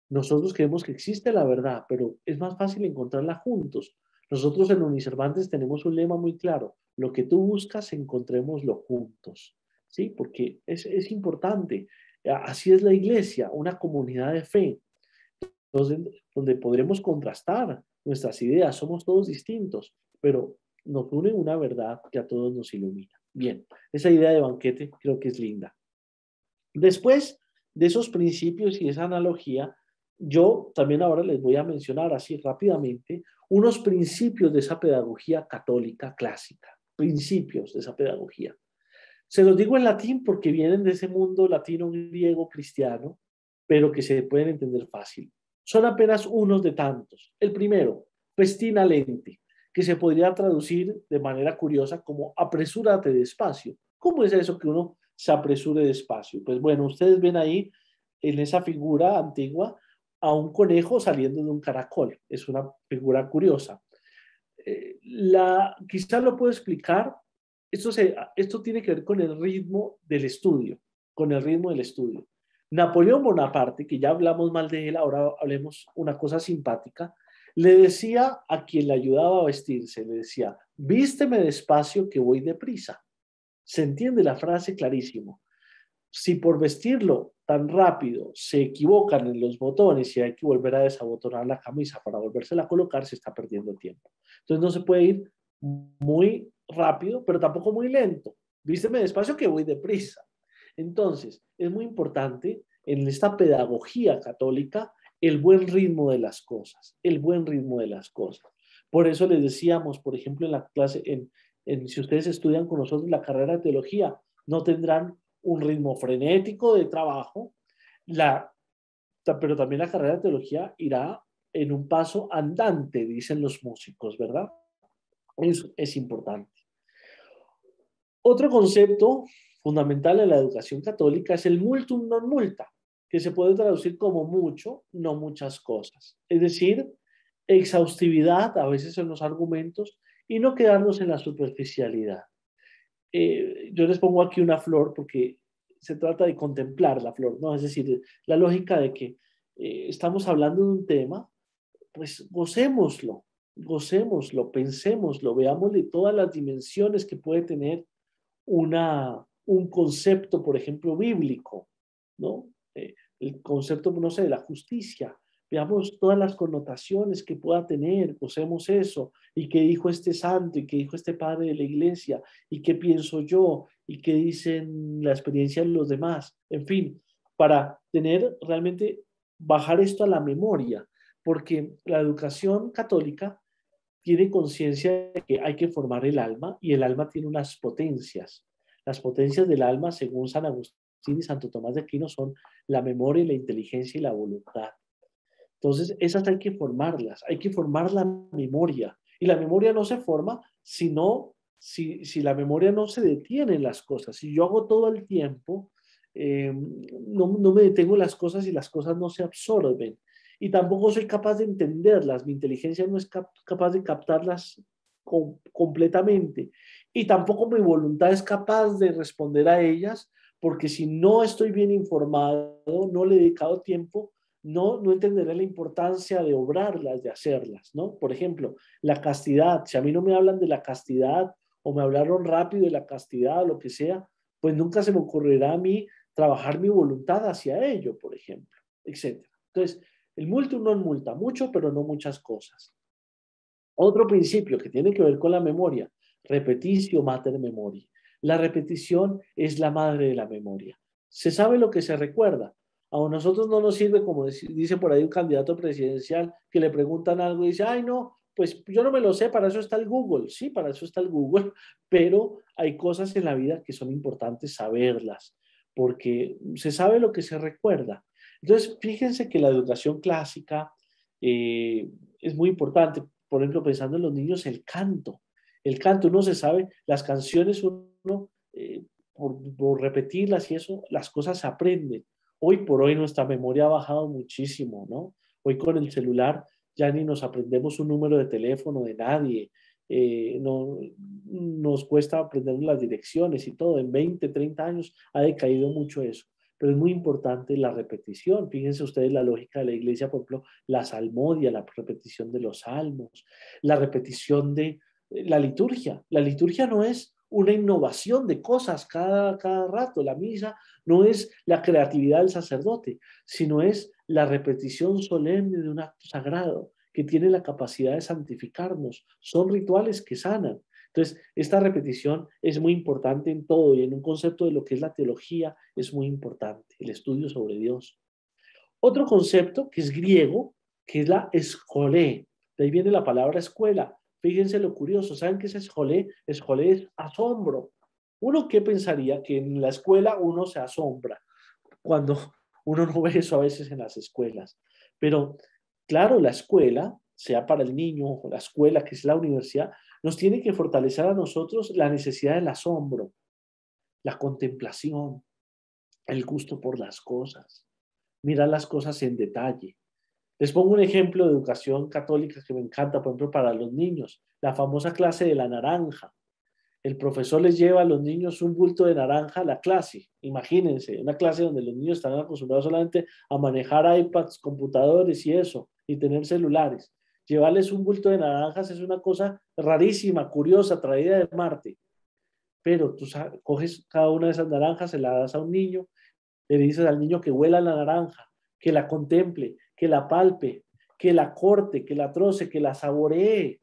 Nosotros creemos que existe la verdad, pero es más fácil encontrarla juntos. Nosotros en Unicervantes tenemos un lema muy claro: lo que tú buscas, encontrémoslo juntos. ¿Sí? Porque es importante. Así es la iglesia, una comunidad de fe, entonces, donde podremos contrastar nuestras ideas. Somos todos distintos, pero nos une una verdad que a todos nos ilumina. Bien, esa idea de banquete creo que es linda. Después de esos principios y esa analogía, yo también ahora les voy a mencionar así rápidamente unos principios de esa pedagogía católica clásica, principios de esa pedagogía. Se los digo en latín porque vienen de ese mundo latino, griego, cristiano, pero que se pueden entender fácil. Son apenas unos de tantos. El primero, festina lente, que se podría traducir de manera curiosa como apresúrate despacio. ¿Cómo es eso que uno se apresure despacio? Pues bueno, ustedes ven ahí en esa figura antigua a un conejo saliendo de un caracol. Es una figura curiosa. Quizás lo puedo explicar. Esto tiene que ver con el ritmo del estudio, con el ritmo del estudio. Napoleón Bonaparte, que ya hablamos mal de él, ahora hablemos una cosa simpática, le decía a quien le ayudaba a vestirse, le decía, vísteme despacio que voy deprisa. Se entiende la frase clarísimo. Si por vestirlo tan rápido se equivocan en los botones y hay que volver a desabotonar la camisa para volvérsela a colocar, se está perdiendo tiempo. Entonces no se puede ir muy rápido, pero tampoco muy lento. Vísteme despacio que voy deprisa. Entonces, es muy importante en esta pedagogía católica el buen ritmo de las cosas, el buen ritmo de las cosas. Por eso les decíamos, por ejemplo, en la clase, si ustedes estudian con nosotros la carrera de teología, no tendrán un ritmo frenético de trabajo, pero también la carrera de teología irá en un paso andante, dicen los músicos, ¿verdad? Eso es importante. Otro concepto fundamental en la educación católica es el multum non multa. que se puede traducir como mucho, no muchas cosas. Es decir, exhaustividad a veces en los argumentos y no quedarnos en la superficialidad. Yo les pongo aquí una flor porque se trata de contemplar la flor, ¿no? Es decir, la lógica de que estamos hablando de un tema, pues gocémoslo, pensémoslo, veámosle todas las dimensiones que puede tener un concepto, por ejemplo, bíblico, ¿no? El concepto, no sé, de la justicia. Veamos todas las connotaciones que pueda tener, gocemos eso, y qué dijo este santo, y qué dijo este padre de la iglesia, y qué pienso yo, y qué dicen la experiencia de los demás. En fin, para tener realmente, bajar esto a la memoria, porque la educación católica tiene conciencia de que hay que formar el alma y el alma tiene unas potencias. Las potencias del alma, según San Agustín y Santo Tomás de Aquino, son la memoria, la inteligencia y la voluntad. Entonces, esas hay que formar la memoria. Y la memoria no se forma si la memoria no se detiene en las cosas. Si yo hago todo el tiempo, no me detengo en las cosas y las cosas no se absorben. Y tampoco soy capaz de entenderlas. Mi inteligencia no es capaz de captarlas completamente. Y tampoco mi voluntad es capaz de responder a ellas, porque si no estoy bien informado, no le he dedicado tiempo, no entenderé la importancia de obrarlas, de hacerlas, ¿no? Por ejemplo, la castidad. Si a mí no me hablan de la castidad o me hablaron rápido de la castidad o lo que sea, pues nunca se me ocurrirá a mí trabajar mi voluntad hacia ello, por ejemplo, etc. Entonces, el multum non multa, mucho, pero no muchas cosas. Otro principio que tiene que ver con la memoria, repetitio mater memoriae. La repetición es la madre de la memoria. Se sabe lo que se recuerda. A nosotros no nos sirve, como dice por ahí un candidato presidencial, que le preguntan algo y dice, ay no, pues yo no me lo sé, para eso está el Google. Sí, para eso está el Google, pero hay cosas en la vida que son importantes saberlas, porque se sabe lo que se recuerda. Entonces, fíjense que la educación clásica es muy importante. Por ejemplo, pensando en los niños, el canto. El canto, uno se sabe, las canciones, uno, por repetirlas y eso, las cosas se aprenden. Hoy por hoy nuestra memoria ha bajado muchísimo, ¿no? Hoy con el celular ya ni nos aprendemos un número de teléfono de nadie. No, nos cuesta aprender las direcciones y todo. En 20, 30 años ha decaído mucho eso. Pero es muy importante la repetición. Fíjense ustedes la lógica de la iglesia, por ejemplo, la salmodia, la repetición de los salmos, la repetición de la liturgia. La liturgia no es una innovación de cosas cada rato. La misa no es la creatividad del sacerdote, sino es la repetición solemne de un acto sagrado que tiene la capacidad de santificarnos. Son rituales que sanan. Entonces, esta repetición es muy importante en todo y en un concepto de lo que es la teología es muy importante, el estudio sobre Dios. Otro concepto que es griego, que es la escolé. De ahí viene la palabra escuela. Fíjense lo curioso. ¿Saben qué es escolé? Escolé es asombro. ¿Uno qué pensaría? Que en la escuela uno se asombra cuando uno no ve eso a veces en las escuelas. Pero claro, la escuela, sea para el niño o la escuela que es la universidad, nos tiene que fortalecer a nosotros la necesidad del asombro, la contemplación, el gusto por las cosas, mirar las cosas en detalle. Les pongo un ejemplo de educación católica que me encanta, por ejemplo, para los niños, la famosa clase de la naranja. El profesor les lleva a los niños un bulto de naranja a la clase. Imagínense, una clase donde los niños están acostumbrados solamente a manejar iPads, computadores y eso, y tener celulares. Llevarles un bulto de naranjas es una cosa rarísima, curiosa, traída de Marte. Pero tú coges cada una de esas naranjas, se la das a un niño, le dices al niño que huela la naranja, que la contemple, que la palpe, que la corte, que la troce, que la saboree.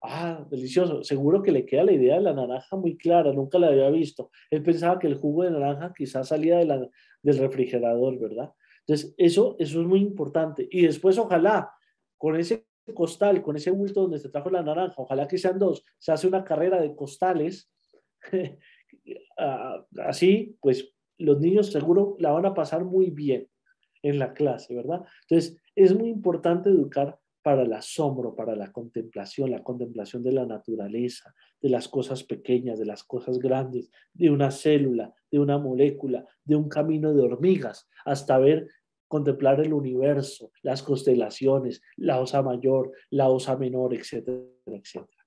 Ah, delicioso. Seguro que le queda la idea de la naranja muy clara, nunca la había visto. Él pensaba que el jugo de naranja quizás salía del refrigerador, ¿verdad? Entonces, eso es muy importante. Y después, ojalá, con ese costal, con ese bulto donde se trajo la naranja, ojalá que sean dos, se hace una carrera de costales. Así, pues los niños seguro la van a pasar muy bien en la clase, ¿verdad? Entonces, es muy importante educar para el asombro, para la contemplación de la naturaleza, de las cosas pequeñas, de las cosas grandes, de una célula, de una molécula, de un camino de hormigas, hasta ver contemplar el universo, las constelaciones, la osa mayor, la osa menor, etcétera, etcétera.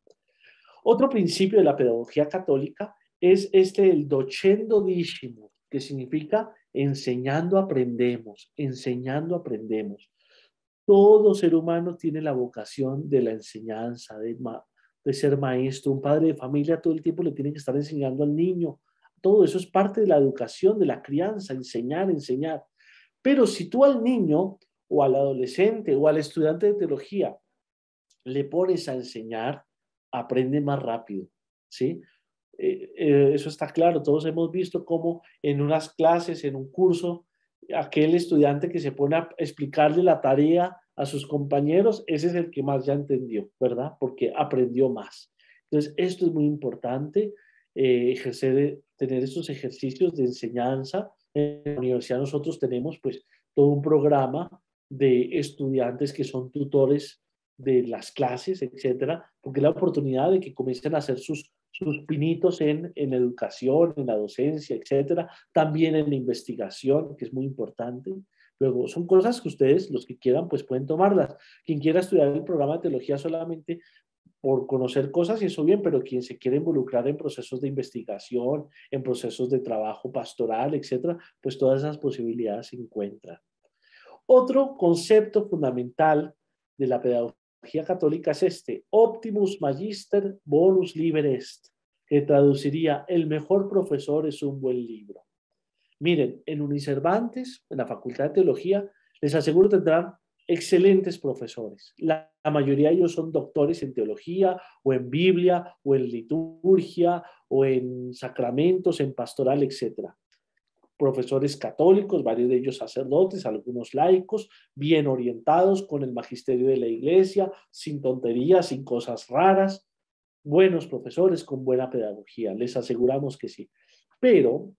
Otro principio de la pedagogía católica es el docendo discimur, que significa enseñando aprendemos, enseñando aprendemos. Todo ser humano tiene la vocación de la enseñanza, de ser maestro. Un padre de familia todo el tiempo le tiene que estar enseñando al niño. Todo eso es parte de la educación, de la crianza, enseñar, enseñar. Pero si tú al niño o al adolescente o al estudiante de teología le pones a enseñar, aprende más rápido, ¿sí? Eso está claro. Todos hemos visto cómo en unas clases, en un curso, aquel estudiante que se pone a explicarle la tarea a sus compañeros, ese es el que más ya entendió, ¿verdad? Porque aprendió más. Entonces, esto es muy importante, tener estos ejercicios de enseñanza. En la universidad nosotros tenemos pues todo un programa de estudiantes que son tutores de las clases, etcétera, porque es la oportunidad de que comiencen a hacer sus pinitos en educación, en la docencia, etcétera, también en la investigación, que es muy importante. Luego, son cosas que ustedes, los que quieran, pues pueden tomarlas. Quien quiera estudiar el programa de teología solamente por conocer cosas, y eso bien, pero quien se quiere involucrar en procesos de investigación, en procesos de trabajo pastoral, etcétera, pues todas esas posibilidades se encuentran. Otro concepto fundamental de la pedagogía católica es Optimus Magister Bonus Liber Est, que traduciría: el mejor profesor es un buen libro. Miren, en Unicervantes, en la Facultad de Teología, les aseguro tendrán excelentes profesores. La mayoría de ellos son doctores en teología, o en Biblia, o en liturgia, o en sacramentos, en pastoral, etcétera. Profesores católicos, varios de ellos sacerdotes, algunos laicos, bien orientados con el magisterio de la iglesia, sin tonterías, sin cosas raras, buenos profesores con buena pedagogía, les aseguramos que sí. Pero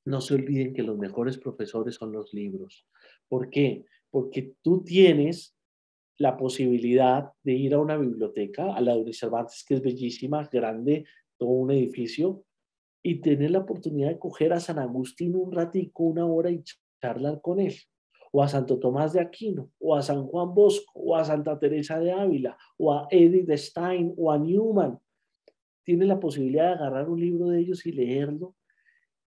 no se olviden que los mejores profesores son los libros. ¿Por qué? Porque tú tienes la posibilidad de ir a una biblioteca, a la de Cervantes, que es bellísima, grande, todo un edificio, y tener la oportunidad de coger a San Agustín un ratico, una hora, y charlar con él, o a Santo Tomás de Aquino, o a San Juan Bosco, o a Santa Teresa de Ávila, o a Edith Stein, o a Newman. Tiene la posibilidad de agarrar un libro de ellos y leerlo.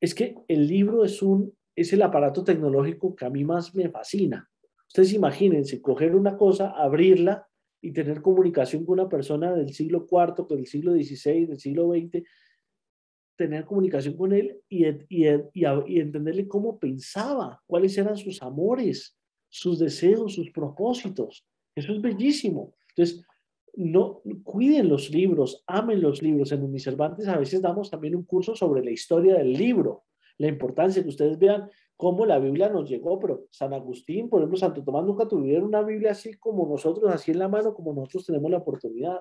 Es que el libro es el aparato tecnológico que a mí más me fascina. Ustedes imagínense coger una cosa, abrirla y tener comunicación con una persona del siglo IV, del siglo XVI, del siglo XX, tener comunicación con él y entenderle cómo pensaba, cuáles eran sus amores, sus deseos, sus propósitos. Eso es bellísimo. Entonces, no cuiden los libros, amen los libros. En Unicervantes a veces damos también un curso sobre la historia del libro, la importancia que ustedes vean cómo la Biblia nos llegó, pero San Agustín, por ejemplo, Santo Tomás nunca tuvieron una Biblia así como nosotros, así en la mano, como nosotros tenemos la oportunidad.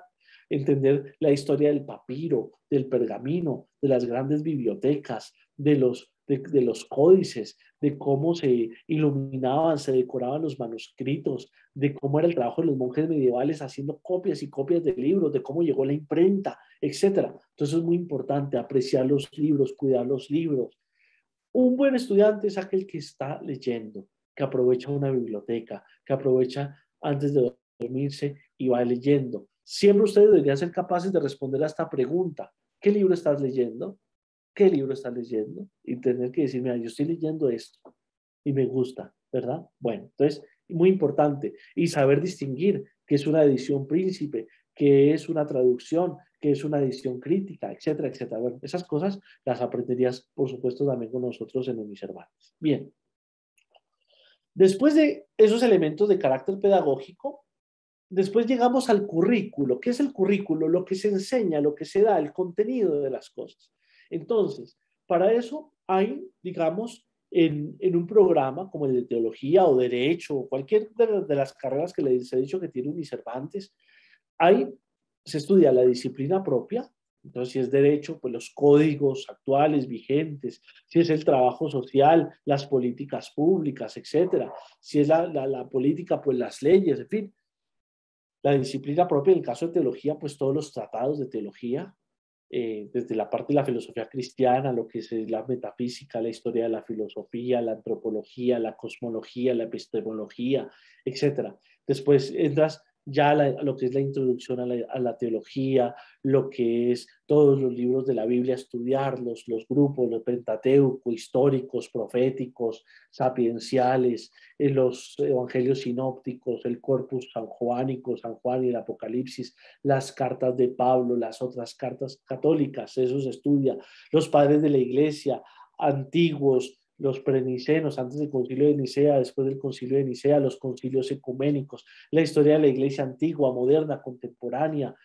Entender la historia del papiro, del pergamino, de las grandes bibliotecas, de los códices, de cómo se iluminaban, se decoraban los manuscritos, de cómo era el trabajo de los monjes medievales haciendo copias y copias de libros, de cómo llegó la imprenta, etcétera. Entonces es muy importante apreciar los libros, cuidar los libros. Un buen estudiante es aquel que está leyendo, que aprovecha una biblioteca, que aprovecha antes de dormirse y va leyendo. Siempre ustedes deberían ser capaces de responder a esta pregunta: ¿qué libro estás leyendo? ¿Qué libro estás leyendo? Y tener que decir: mira, yo estoy leyendo esto y me gusta, ¿verdad? Bueno, entonces, muy importante. Y saber distinguir qué es una edición príncipe, qué es una traducción, qué es una edición crítica, etcétera, etcétera. Bueno, esas cosas las aprenderías, por supuesto, también con nosotros en Unicervantes. Bien. Después de esos elementos de carácter pedagógico, después llegamos al currículo. ¿Qué es el currículo? Lo que se enseña, lo que se da, el contenido de las cosas. Entonces, para eso hay, digamos, en un programa como el de teología o derecho o cualquier de las carreras que les he dicho que tiene Unicervantes, se estudia la disciplina propia. Entonces, si es derecho, pues los códigos actuales, vigentes; si es el trabajo social, las políticas públicas, etcétera; si es la política, pues las leyes, en fin. La disciplina propia, en el caso de teología, pues todos los tratados de teología, desde la parte de la filosofía cristiana, lo que es la metafísica, la historia de la filosofía, la antropología, la cosmología, la epistemología, etcétera. Después entras ya a lo que es la introducción a la teología, lo que es todos los libros de la Biblia, estudiarlos, los grupos, los Pentateuco, históricos, proféticos, sapienciales, los evangelios sinópticos, el corpus sanjuánico, San Juan y el Apocalipsis, las cartas de Pablo, las otras cartas católicas, eso se estudia, los padres de la iglesia, antiguos, los prenicenos, antes del concilio de Nicea, después del concilio de Nicea, los concilios ecuménicos, la historia de la iglesia antigua, moderna, contemporánea,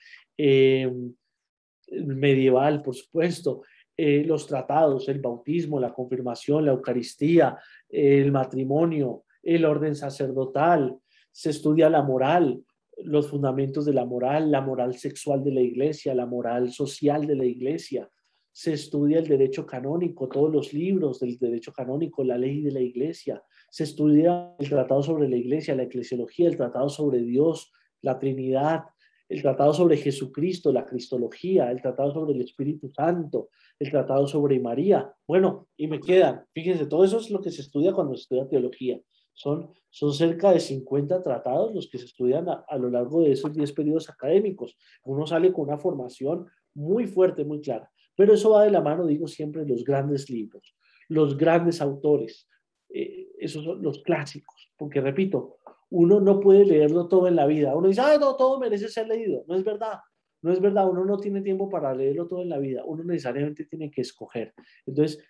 medieval, por supuesto, los tratados, el bautismo, la confirmación, la Eucaristía, el matrimonio, el orden sacerdotal, se estudia la moral, los fundamentos de la moral sexual de la iglesia, la moral social de la iglesia, se estudia el derecho canónico, todos los libros del derecho canónico, la ley de la iglesia, se estudia el tratado sobre la iglesia, la eclesiología, el tratado sobre Dios, la Trinidad, el tratado sobre Jesucristo, la cristología, el tratado sobre el Espíritu Santo, el tratado sobre María. Bueno, y me quedan, fíjense, todo eso es lo que se estudia cuando se estudia teología. Son cerca de 50 tratados los que se estudian a lo largo de esos 10 periodos académicos. Uno sale con una formación muy fuerte, muy clara. Pero eso va de la mano, digo siempre, los grandes libros, los grandes autores, esos son los clásicos, porque repito, uno no puede leerlo todo en la vida. Uno dice, no, todo merece ser leído. No es verdad. No es verdad. Uno no tiene tiempo para leerlo todo en la vida. Uno necesariamente tiene que escoger. Entonces,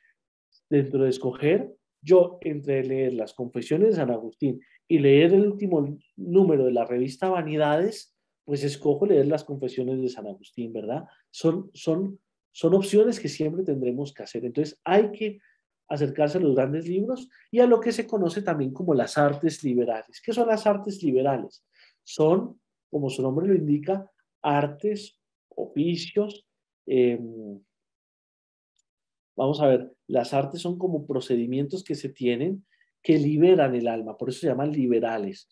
dentro de escoger, yo entre leer las Confesiones de San Agustín y leer el último número de la revista Vanidades, pues escojo leer las Confesiones de San Agustín, ¿verdad? Son opciones que siempre tendremos que hacer. Entonces, hay que acercarse a los grandes libros y a lo que se conoce también como las artes liberales. ¿Qué son las artes liberales? Son, como su nombre lo indica, artes, oficios. Vamos a ver, las artes son como procedimientos que se tienen que liberan el alma, por eso se llaman liberales.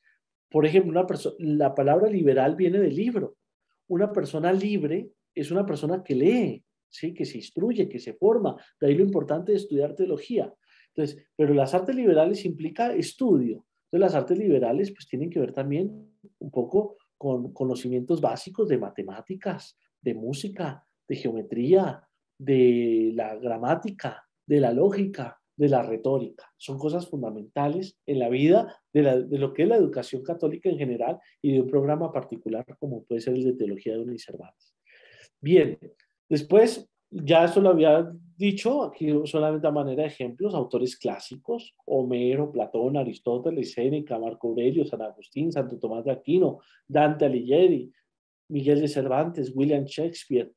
Por ejemplo, la palabra liberal viene del libro. Una persona libre es una persona que lee, ¿sí? Que se instruye, que se forma. De ahí lo importante de estudiar teología. Entonces, pero las artes liberales implica estudio. Entonces, las artes liberales pues tienen que ver también un poco con conocimientos básicos de matemáticas, de música, de geometría, de la gramática, de la lógica, de la retórica. Son cosas fundamentales en la vida de lo que es la educación católica en general y de un programa particular como puede ser el de Teología de Unis Cervantes. Bien, después, ya esto lo había dicho, aquí solamente a manera de ejemplos, autores clásicos, Homero, Platón, Aristóteles, Séneca, Marco Aurelio, San Agustín, Santo Tomás de Aquino, Dante Alighieri, Miguel de Cervantes, William Shakespeare,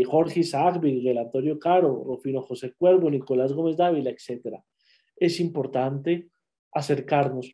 Jorge Isaac, Miguel Antonio Caro, Rufino José Cuervo, Nicolás Gómez Dávila, etc. Es importante acercarnos.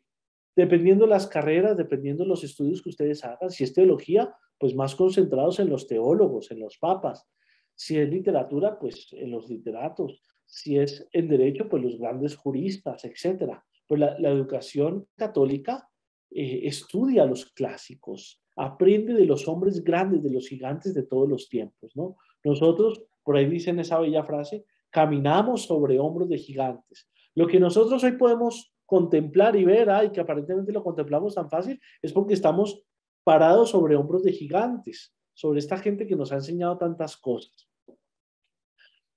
Dependiendo las carreras, dependiendo los estudios que ustedes hagan, si es teología, pues más concentrados en los teólogos, en los papas. Si es literatura, pues en los literatos. Si es en derecho, pues los grandes juristas, etc. Pues la educación católica estudia los clásicos, aprende de los hombres grandes, de los gigantes de todos los tiempos, ¿no? Nosotros, por ahí dicen esa bella frase, caminamos sobre hombros de gigantes. Lo que nosotros hoy podemos contemplar y ver, y que aparentemente lo contemplamos tan fácil, es porque estamos parados sobre hombros de gigantes, sobre esta gente que nos ha enseñado tantas cosas.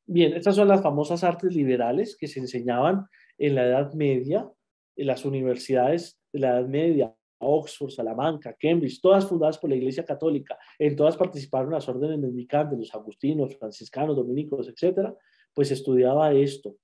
Bien, estas son las famosas artes liberales que se enseñaban en la Edad Media, en las universidades de la Edad Media, Oxford, Salamanca, Cambridge, todas fundadas por la Iglesia Católica. En todas participaron las órdenes mendicantes, los agustinos, franciscanos, dominicos, etcétera. Pues estudiaba esto.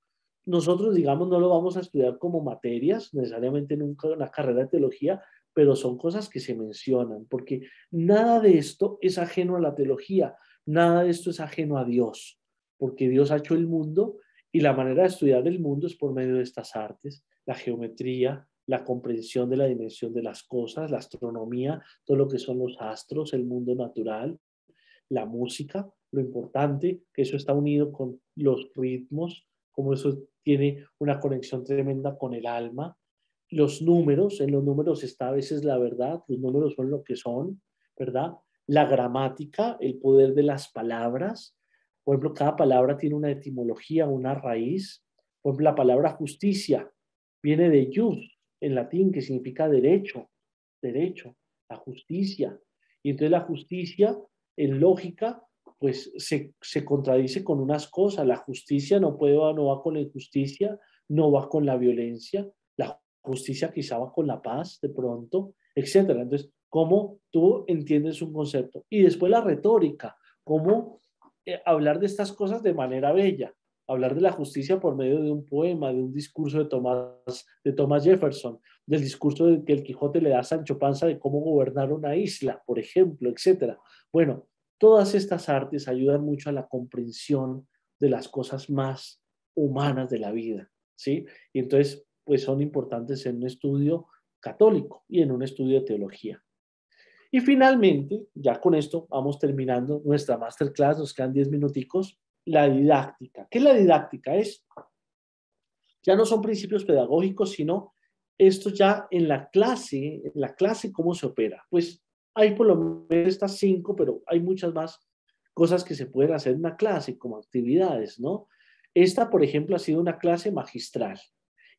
Nosotros, digamos, no lo vamos a estudiar como materias, necesariamente nunca una carrera de teología, pero son cosas que se mencionan, porque nada de esto es ajeno a la teología, nada de esto es ajeno a Dios, porque Dios ha hecho el mundo y la manera de estudiar el mundo es por medio de estas artes, la geometría, la comprensión de la dimensión de las cosas, la astronomía, todo lo que son los astros, el mundo natural, la música, lo importante, que eso está unido con los ritmos, como eso tiene una conexión tremenda con el alma. Los números, en los números está a veces la verdad, los números son lo que son, ¿verdad? La gramática, el poder de las palabras, Por ejemplo, cada palabra tiene una etimología, una raíz. Por ejemplo, la palabra justicia viene de jus, en latín, que significa derecho, derecho, la justicia. Y entonces la justicia, en lógica, pues se contradice con unas cosas. La justicia no va con la injusticia, no va con la violencia. La justicia quizá va con la paz, de pronto, etcétera. Entonces, ¿cómo tú entiendes un concepto? Y después la retórica, cómo hablar de estas cosas de manera bella, hablar de la justicia por medio de un poema, de un discurso de Thomas Jefferson, del discurso que el Quijote le da a Sancho Panza de cómo gobernar una isla, por ejemplo, etcétera. Bueno, todas estas artes ayudan mucho a la comprensión de las cosas más humanas de la vida, ¿sí? Y entonces, pues son importantes en un estudio católico y en un estudio de teología. Y finalmente, ya con esto vamos terminando nuestra masterclass, nos quedan 10 minuticos, la didáctica. ¿Qué es la didáctica? Ya no son principios pedagógicos, sino esto ya en la clase cómo se opera. Pues hay por lo menos estas 5, pero hay muchas más cosas que se pueden hacer en una clase como actividades, ¿no? Esta, por ejemplo, ha sido una clase magistral.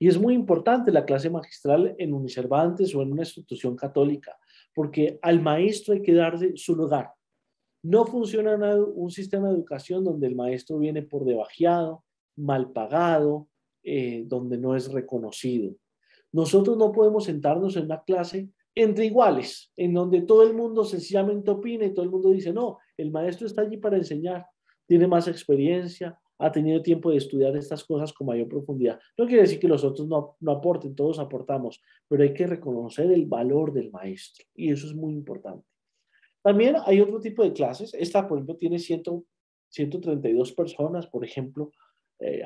Y es muy importante la clase magistral en Unicervantes o en una institución católica, porque al maestro hay que darle su lugar. No funciona un sistema de educación donde el maestro viene por debajeado, mal pagado, donde no es reconocido. Nosotros no podemos sentarnos en una clase entre iguales, en donde todo el mundo sencillamente opina y todo el mundo dice, no, el maestro está allí para enseñar, tiene más experiencia, ha tenido tiempo de estudiar estas cosas con mayor profundidad. No quiere decir que los otros no aporten, todos aportamos, pero hay que reconocer el valor del maestro y eso es muy importante. También hay otro tipo de clases. Esta, por ejemplo, tiene 132 personas, por ejemplo,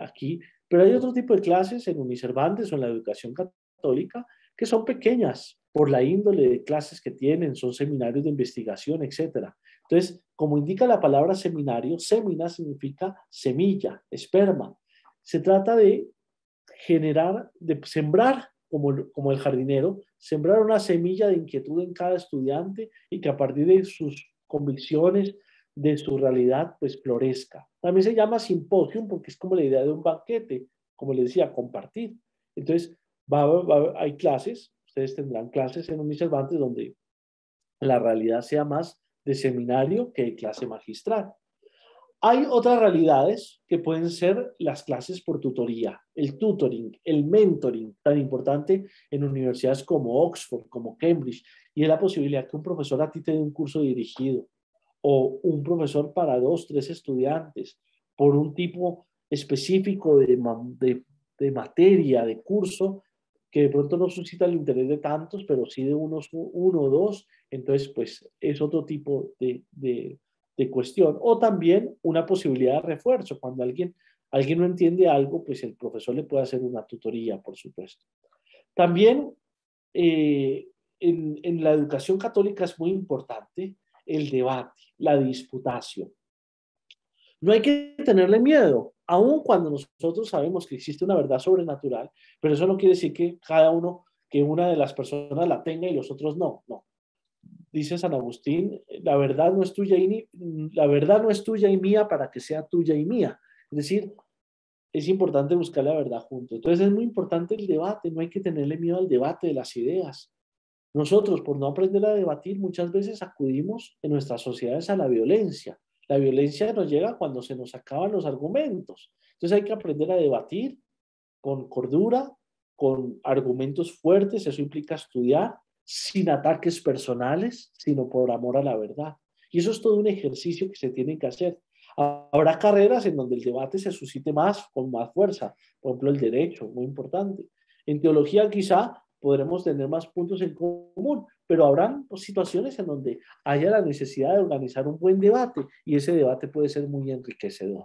aquí. Pero hay otro tipo de clases en Unicervantes o en la educación católica que son pequeñas por la índole de clases que tienen, son seminarios de investigación, etcétera. Entonces, como indica la palabra seminario, semina significa semilla, esperma. Se trata de generar, de sembrar como el jardinero, sembrar una semilla de inquietud en cada estudiante y que a partir de sus convicciones, de su realidad, pues florezca. También se llama simposium porque es como la idea de un banquete, como les decía, compartir. Entonces, hay clases, ustedes tendrán clases en Unicervantes donde la realidad sea más de seminario que de clase magistral. Hay otras realidades que pueden ser las clases por tutoría, el tutoring, el mentoring, tan importante en universidades como Oxford, como Cambridge, y es la posibilidad que un profesor a ti te dé un curso dirigido o un profesor para 2, 3 estudiantes por un tipo específico de materia, de curso, que de pronto no suscita el interés de tantos, pero sí de uno o dos, entonces pues es otro tipo de cuestión. O también una posibilidad de refuerzo. Cuando alguien no entiende algo, pues el profesor le puede hacer una tutoría, por supuesto. También eh, en la educación católica es muy importante el debate, la disputación. No hay que tenerle miedo, aun cuando nosotros sabemos que existe una verdad sobrenatural, pero eso no quiere decir que que una de las personas la tenga y los otros no, no. Dice San Agustín, la verdad no es tuya y mía para que sea tuya y mía. Es decir, es importante buscar la verdad juntos. Entonces es muy importante el debate, no hay que tenerle miedo al debate de las ideas. Nosotros, por no aprender a debatir, muchas veces acudimos en nuestras sociedades a la violencia. La violencia nos llega cuando se nos acaban los argumentos. Entonces hay que aprender a debatir con cordura, con argumentos fuertes, eso implica estudiar, sin ataques personales, sino por amor a la verdad. Y eso es todo un ejercicio que se tiene que hacer. Habrá carreras en donde el debate se suscite más, con más fuerza, por ejemplo el derecho, muy importante. En teología quizá podremos tener más puntos en común, pero habrán situaciones en donde haya la necesidad de organizar un buen debate y ese debate puede ser muy enriquecedor.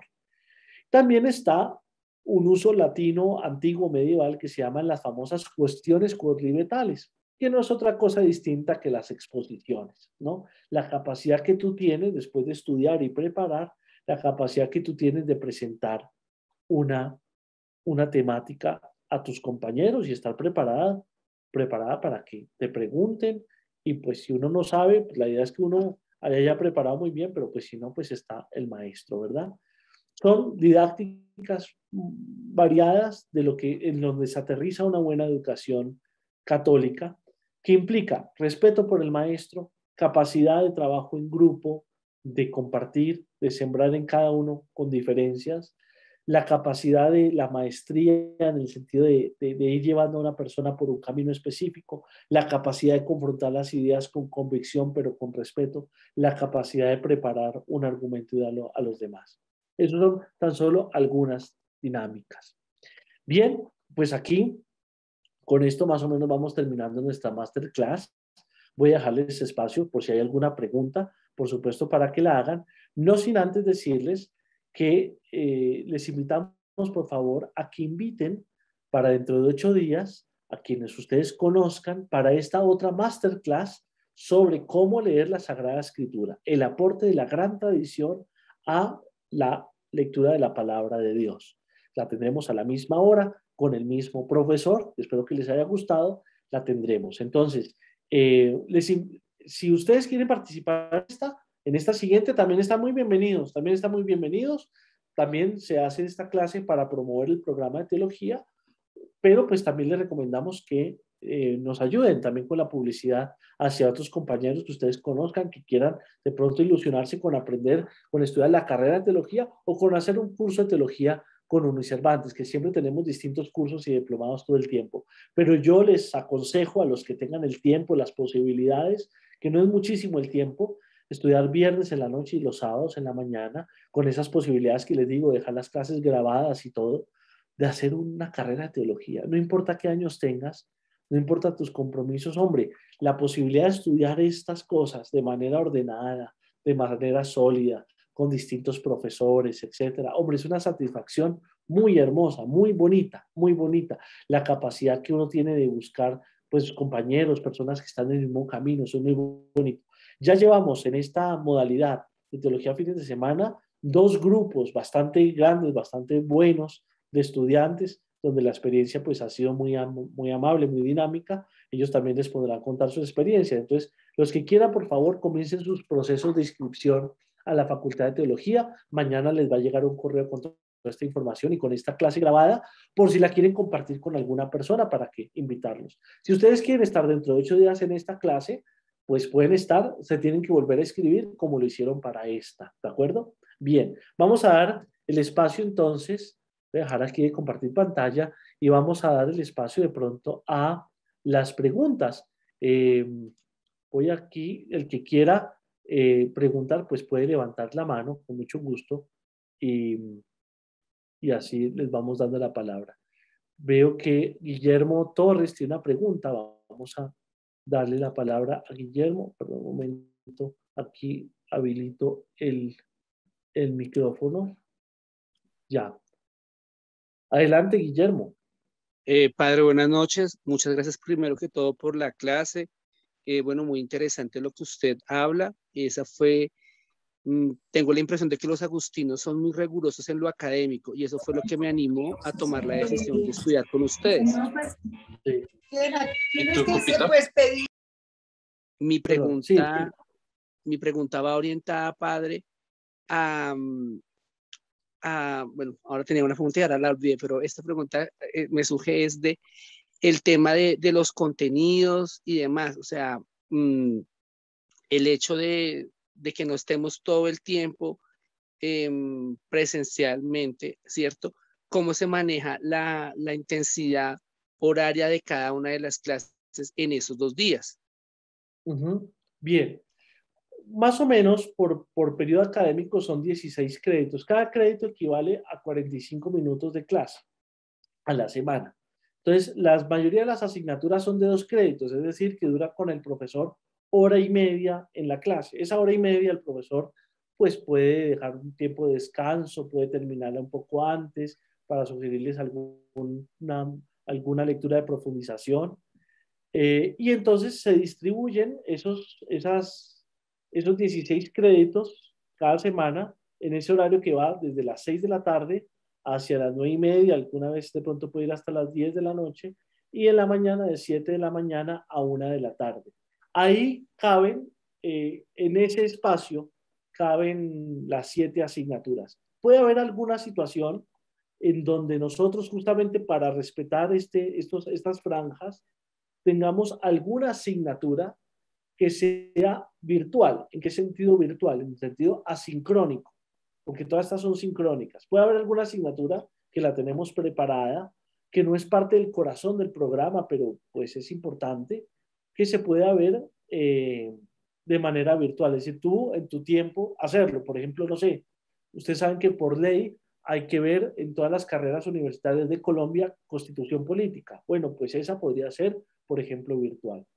También está un uso latino antiguo medieval que se llaman las famosas cuestiones quodlibetales, que no es otra cosa distinta que las exposiciones, ¿no? La capacidad que tú tienes después de estudiar y preparar, la capacidad que tú tienes de presentar una, una temática a tus compañeros y estar preparada para que te pregunten y pues si uno no sabe, pues la idea es que uno haya preparado muy bien, pero pues si no, pues está el maestro, ¿verdad? Son didácticas variadas de lo que, en donde se aterriza una buena educación católica, que implica respeto por el maestro, capacidad de trabajo en grupo, de compartir, de sembrar en cada uno con diferencias, la capacidad de la maestría en el sentido de ir llevando a una persona por un camino específico, la capacidad de confrontar las ideas con convicción pero con respeto, la capacidad de preparar un argumento y darlo a los demás. Esas son tan solo algunas dinámicas. Bien, pues aquí con esto más o menos vamos terminando nuestra masterclass. Voy a dejarles espacio por si hay alguna pregunta, por supuesto, para que la hagan. No sin antes decirles que les invitamos, por favor, a que inviten para dentro de 8 días a quienes ustedes conozcan para esta otra masterclass sobre cómo leer la Sagrada Escritura, el aporte de la gran tradición a la lectura de la palabra de Dios. La tendremos a la misma hora con el mismo profesor. Espero que les haya gustado. La tendremos. Entonces, si ustedes quieren participar en esta siguiente, también están muy bienvenidos. También están muy bienvenidos. También se hace esta clase para promover el programa de teología, pero pues también les recomendamos que nos ayuden también con la publicidad hacia otros compañeros que ustedes conozcan, que quieran de pronto ilusionarse con aprender, con estudiar la carrera de teología o con hacer un curso de teología con Unicervantes, que siempre tenemos distintos cursos y diplomados todo el tiempo. Pero yo les aconsejo a los que tengan el tiempo, las posibilidades, que no es muchísimo el tiempo, estudiar viernes en la noche y los sábados en la mañana, con esas posibilidades que les digo, dejar las clases grabadas y todo, de hacer una carrera de teología. No importa qué años tengas, no importa tus compromisos, hombre, la posibilidad de estudiar estas cosas de manera ordenada, de manera sólida, con distintos profesores, etcétera. Hombre, es una satisfacción muy hermosa, muy bonita, muy bonita. La capacidad que uno tiene de buscar, pues, compañeros, personas que están en el mismo camino, eso es muy bonito. Ya llevamos en esta modalidad de teología fines de semana 2 grupos bastante grandes, bastante buenos de estudiantes, donde la experiencia pues ha sido muy amable, muy dinámica. Ellos también les podrán contar su experiencia. Entonces, los que quieran, por favor, comiencen sus procesos de inscripción a la Facultad de Teología. Mañana les va a llegar un correo con toda esta información y con esta clase grabada, por si la quieren compartir con alguna persona para que invitarlos. Si ustedes quieren estar dentro de 8 días en esta clase, pues pueden estar, se tienen que volver a escribir como lo hicieron para esta, ¿de acuerdo? Bien, vamos a dar el espacio entonces, voy a dejar aquí de compartir pantalla y vamos a dar el espacio de pronto a las preguntas. Voy aquí, el que quiera preguntar, pues puede levantar la mano con mucho gusto y, y así les vamos dando la palabra. Veo que Guillermo Torres tiene una pregunta. Vamos a darle la palabra a Guillermo. Perdón un momento. Aquí habilito el micrófono. Ya. Adelante, Guillermo. Padre, buenas noches. Muchas gracias primero que todo por la clase. Bueno, muy interesante lo que usted habla. Esa fue, tengo la impresión de que los agustinos son muy rigurosos en lo académico y eso fue lo que me animó a tomar la decisión de estudiar con ustedes. Sí. ¿Y tú, Cupito? Mi Perdón, sí. Mi pregunta va orientada, padre, a, bueno, ahora tenía una pregunta y ahora la olvidé, pero esta pregunta me surge es de el tema de los contenidos y demás, o sea, el hecho de que no estemos todo el tiempo presencialmente, ¿cierto? ¿Cómo se maneja la intensidad horaria de cada una de las clases en esos 2 días? Bien. Más o menos por periodo académico son 16 créditos. Cada crédito equivale a 45 minutos de clase a la semana. Entonces, la mayoría de las asignaturas son de 2 créditos, es decir, que dura con el profesor hora y media en la clase. Esa hora y media el profesor pues puede dejar un tiempo de descanso, puede terminarla un poco antes para sugerirles alguna lectura de profundización. Y entonces se distribuyen esos 16 créditos cada semana en ese horario que va desde las 6 de la tarde hacia las 9:30, alguna vez de pronto puede ir hasta las 10 de la noche, y en la mañana de 7 de la mañana a 1 de la tarde. Ahí caben, en ese espacio, caben las 7 asignaturas. puede haber alguna situación en donde nosotros justamente para respetar estas franjas tengamos alguna asignatura que sea virtual. ¿En qué sentido virtual? En el sentido asincrónico, porque todas estas son sincrónicas. Puede haber alguna asignatura que la tenemos preparada, que no es parte del corazón del programa, pero pues es importante, que se pueda ver de manera virtual. Es decir, tú en tu tiempo hacerlo. Por ejemplo, no sé, ustedes saben que por ley hay que ver en todas las carreras universitarias de Colombia constitución política. Bueno, pues esa podría ser, por ejemplo, virtual.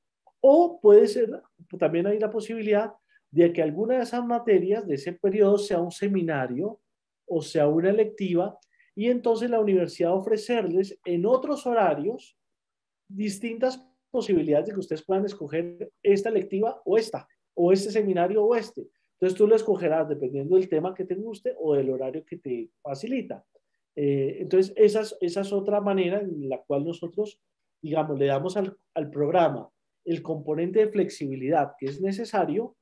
O puede ser, también hay la posibilidad de que alguna de esas materias de ese periodo sea un seminario o sea una electiva y entonces la universidad ofrecerles en otros horarios distintas posibilidades de que ustedes puedan escoger esta electiva o este seminario o este. Entonces tú lo escogerás dependiendo del tema que te guste o del horario que te facilita. Entonces esa es otra manera en la cual nosotros, digamos, le damos al programa el componente de flexibilidad que es necesario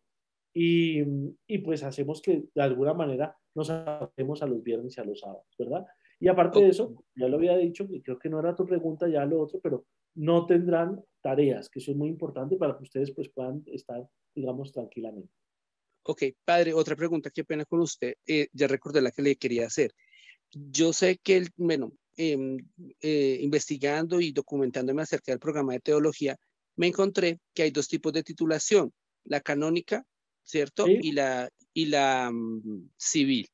y, y pues hacemos que de alguna manera nos adaptemos a los viernes y a los sábados, ¿verdad? Y aparte de Ok, eso, ya lo había dicho, que creo que no era tu pregunta, ya lo otro, pero no tendrán tareas, que eso es muy importante para que ustedes pues puedan estar, digamos, tranquilamente. ok, padre, otra pregunta, qué pena con usted. Ya recordé la que le quería hacer. Yo sé que, bueno, investigando y documentándome acerca del programa de teología, me encontré que hay dos tipos de titulación, la canónica, ¿cierto? ¿Sí? Y la civil.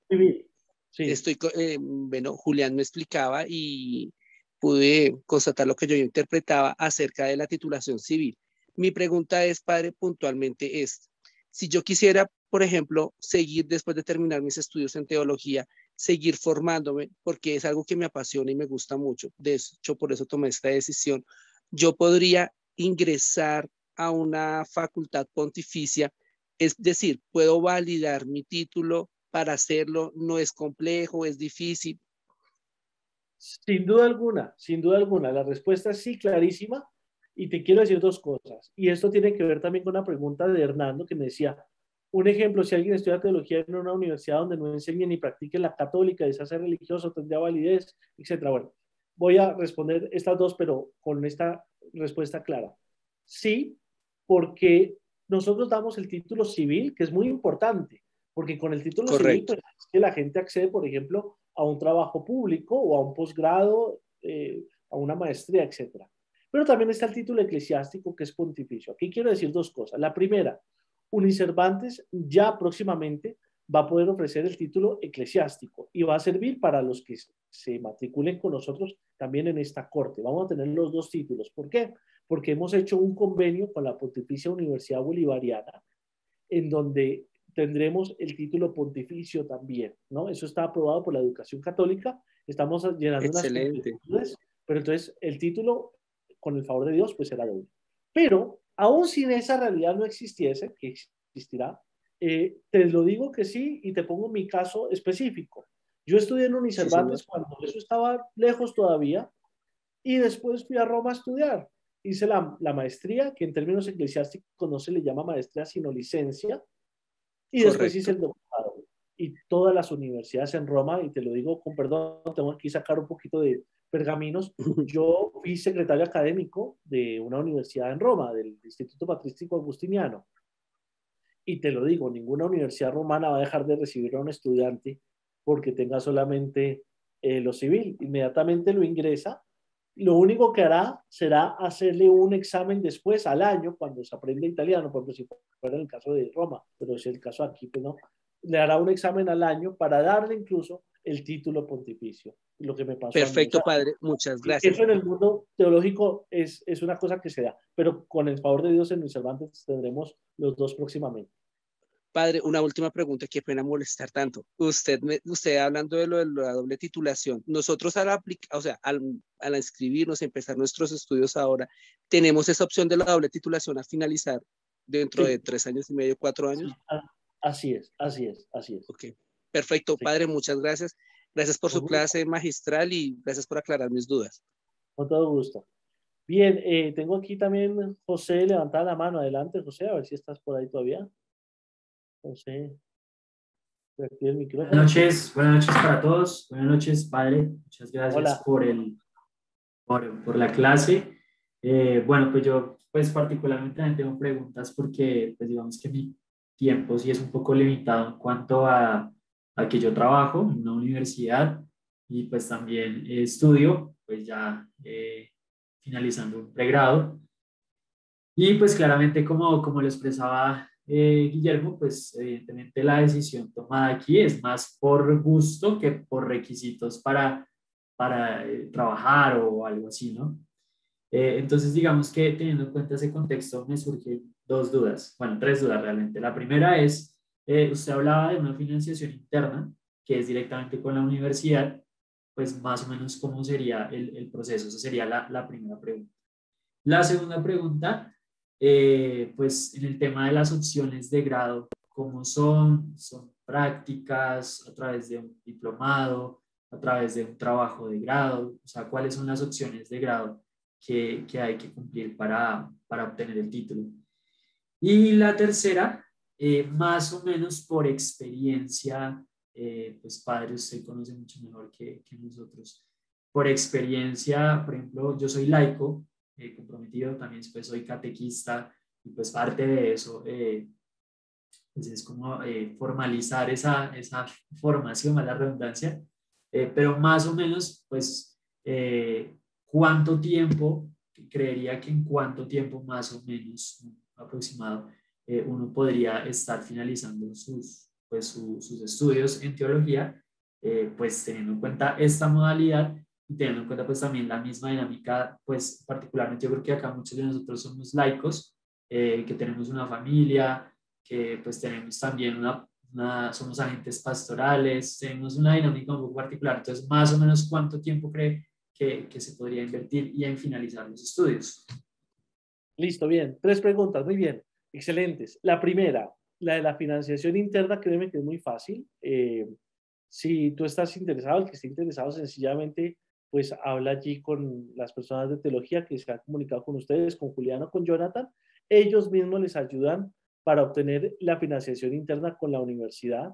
Sí, sí, Bueno, Julián me explicaba y pude constatar lo que yo interpretaba acerca de la titulación civil. Mi pregunta es, padre, puntualmente es, si yo quisiera, por ejemplo, seguir después de terminar mis estudios en teología, seguir formándome, porque es algo que me apasiona y me gusta mucho, de hecho, por eso tomé esta decisión, yo podría ingresar a una facultad pontificia, es decir, puedo validar mi título para hacerlo, no es complejo, es difícil. sin duda alguna, la respuesta es sí, clarísima, y te quiero decir dos cosas. Y esto tiene que ver también con una pregunta de Hernando que me decía, un ejemplo, si alguien estudia teología en una universidad donde no enseñen ni practiquen la católica, es ser religioso, tendría validez, etcétera. Bueno, voy a responder estas dos, pero con esta respuesta clara. Sí, porque nosotros damos el título civil, que es muy importante, porque con el título civil, Correcto. pues, es que la gente accede, por ejemplo, a un trabajo público o a un posgrado, a una maestría, etcétera. Pero también está el título eclesiástico, que es pontificio. Aquí quiero decir dos cosas. La primera, Unicervantes ya próximamente va a poder ofrecer el título eclesiástico y va a servir para los que se matriculen con nosotros también en esta corte. Vamos a tener los dos títulos. ¿Por qué? Porque hemos hecho un convenio con la Pontificia Universidad Bolivariana en donde tendremos el título pontificio también, ¿no? Eso está aprobado por la educación católica, estamos llenando unas Excelente. solicitudes, pero entonces el título, con el favor de Dios, pues será doble. Pero aún si esa realidad no existiese, que existirá, te lo digo que sí y te pongo mi caso específico. Yo estudié en Sí, señor. Unicervantes cuando eso estaba lejos todavía y después fui a Roma a estudiar. Hice la maestría, que en términos eclesiásticos no se le llama maestría, sino licencia, y después hice Correcto. el doctorado. Y todas las universidades en Roma, y te lo digo con perdón, tengo aquí sacar un poquito de pergaminos. Yo fui secretario académico de una universidad en Roma, del Instituto Patrístico Agustiniano. Y te lo digo, ninguna universidad romana va a dejar de recibir a un estudiante porque tenga solamente lo civil. Inmediatamente lo ingresa. Lo único que hará será hacerle un examen después al año, cuando se aprende italiano, por ejemplo, si fuera el caso de Roma, pero si es el caso aquí, pues no. Le hará un examen al año para darle incluso el título pontificio, lo que me pasó a mí. O Perfecto, sea, padre. Muchas eso gracias. en el mundo teológico es una cosa que se da, pero con el favor de Dios en mis Cervantes tendremos los dos próximamente. Padre, una última pregunta, qué pena molestar tanto. Usted hablando de lo de la doble titulación, nosotros al aplicar, o sea, al inscribirnos, empezar nuestros estudios ahora, tenemos esa opción de la doble titulación a finalizar dentro de Sí, 3 años y medio, 4 años. sí, así es, así es, así es. Ok, perfecto, Sí, padre, muchas gracias. Gracias por con su gusto, clase magistral y gracias por aclarar mis dudas. con todo gusto. Bien, tengo aquí también José levantada la mano. Adelante, José, a ver si estás por ahí todavía. José. Activa el micrófono. Buenas noches para todos. Buenas noches, padre. Muchas gracias Hola. por la clase. Bueno, pues yo pues particularmente también tengo preguntas porque pues digamos que mi tiempo sí es un poco limitado en cuanto a que yo trabajo en una universidad y pues también estudio, pues ya finalizando un pregrado. Y pues claramente como lo expresaba Guillermo, pues evidentemente la decisión tomada aquí es más por gusto que por requisitos para trabajar o algo así, ¿no? Entonces digamos que teniendo en cuenta ese contexto me surgen dos dudas, bueno, tres dudas realmente. La primera es, usted hablaba de una financiación interna que es directamente con la universidad, pues más o menos cómo sería el proceso, esa sería la primera pregunta. La segunda pregunta, pues en el tema de las opciones de grado, ¿cómo son? ¿Son prácticas a través de un diplomado, a través de un trabajo de grado? O sea, ¿cuáles son las opciones de grado que hay que cumplir para obtener el título? Y la tercera, más o menos por experiencia, pues padre, usted conoce mucho mejor que nosotros. Por experiencia, por ejemplo, yo soy laico, comprometido, también pues soy catequista y pues parte de eso pues es como formalizar esa formación, a la redundancia, pero más o menos pues cuánto tiempo, creería que en cuánto tiempo más o menos aproximado uno podría estar finalizando sus estudios en teología, pues teniendo en cuenta esta modalidad y teniendo en cuenta pues también la misma dinámica, pues particularmente yo creo que acá muchos de nosotros somos laicos, que tenemos una familia, que pues tenemos también somos agentes pastorales, tenemos una dinámica un poco particular, entonces más o menos cuánto tiempo cree que se podría invertir y en finalizar los estudios. Listo, bien. Tres preguntas, muy bien. Excelentes. La primera, la de la financiación interna, créeme que es muy fácil. Si tú estás interesado, el que esté interesado, sencillamente, pues habla allí con las personas de teología que se han comunicado con ustedes, con Juliano, con Jonathan. Ellos mismos les ayudan para obtener la financiación interna con la universidad.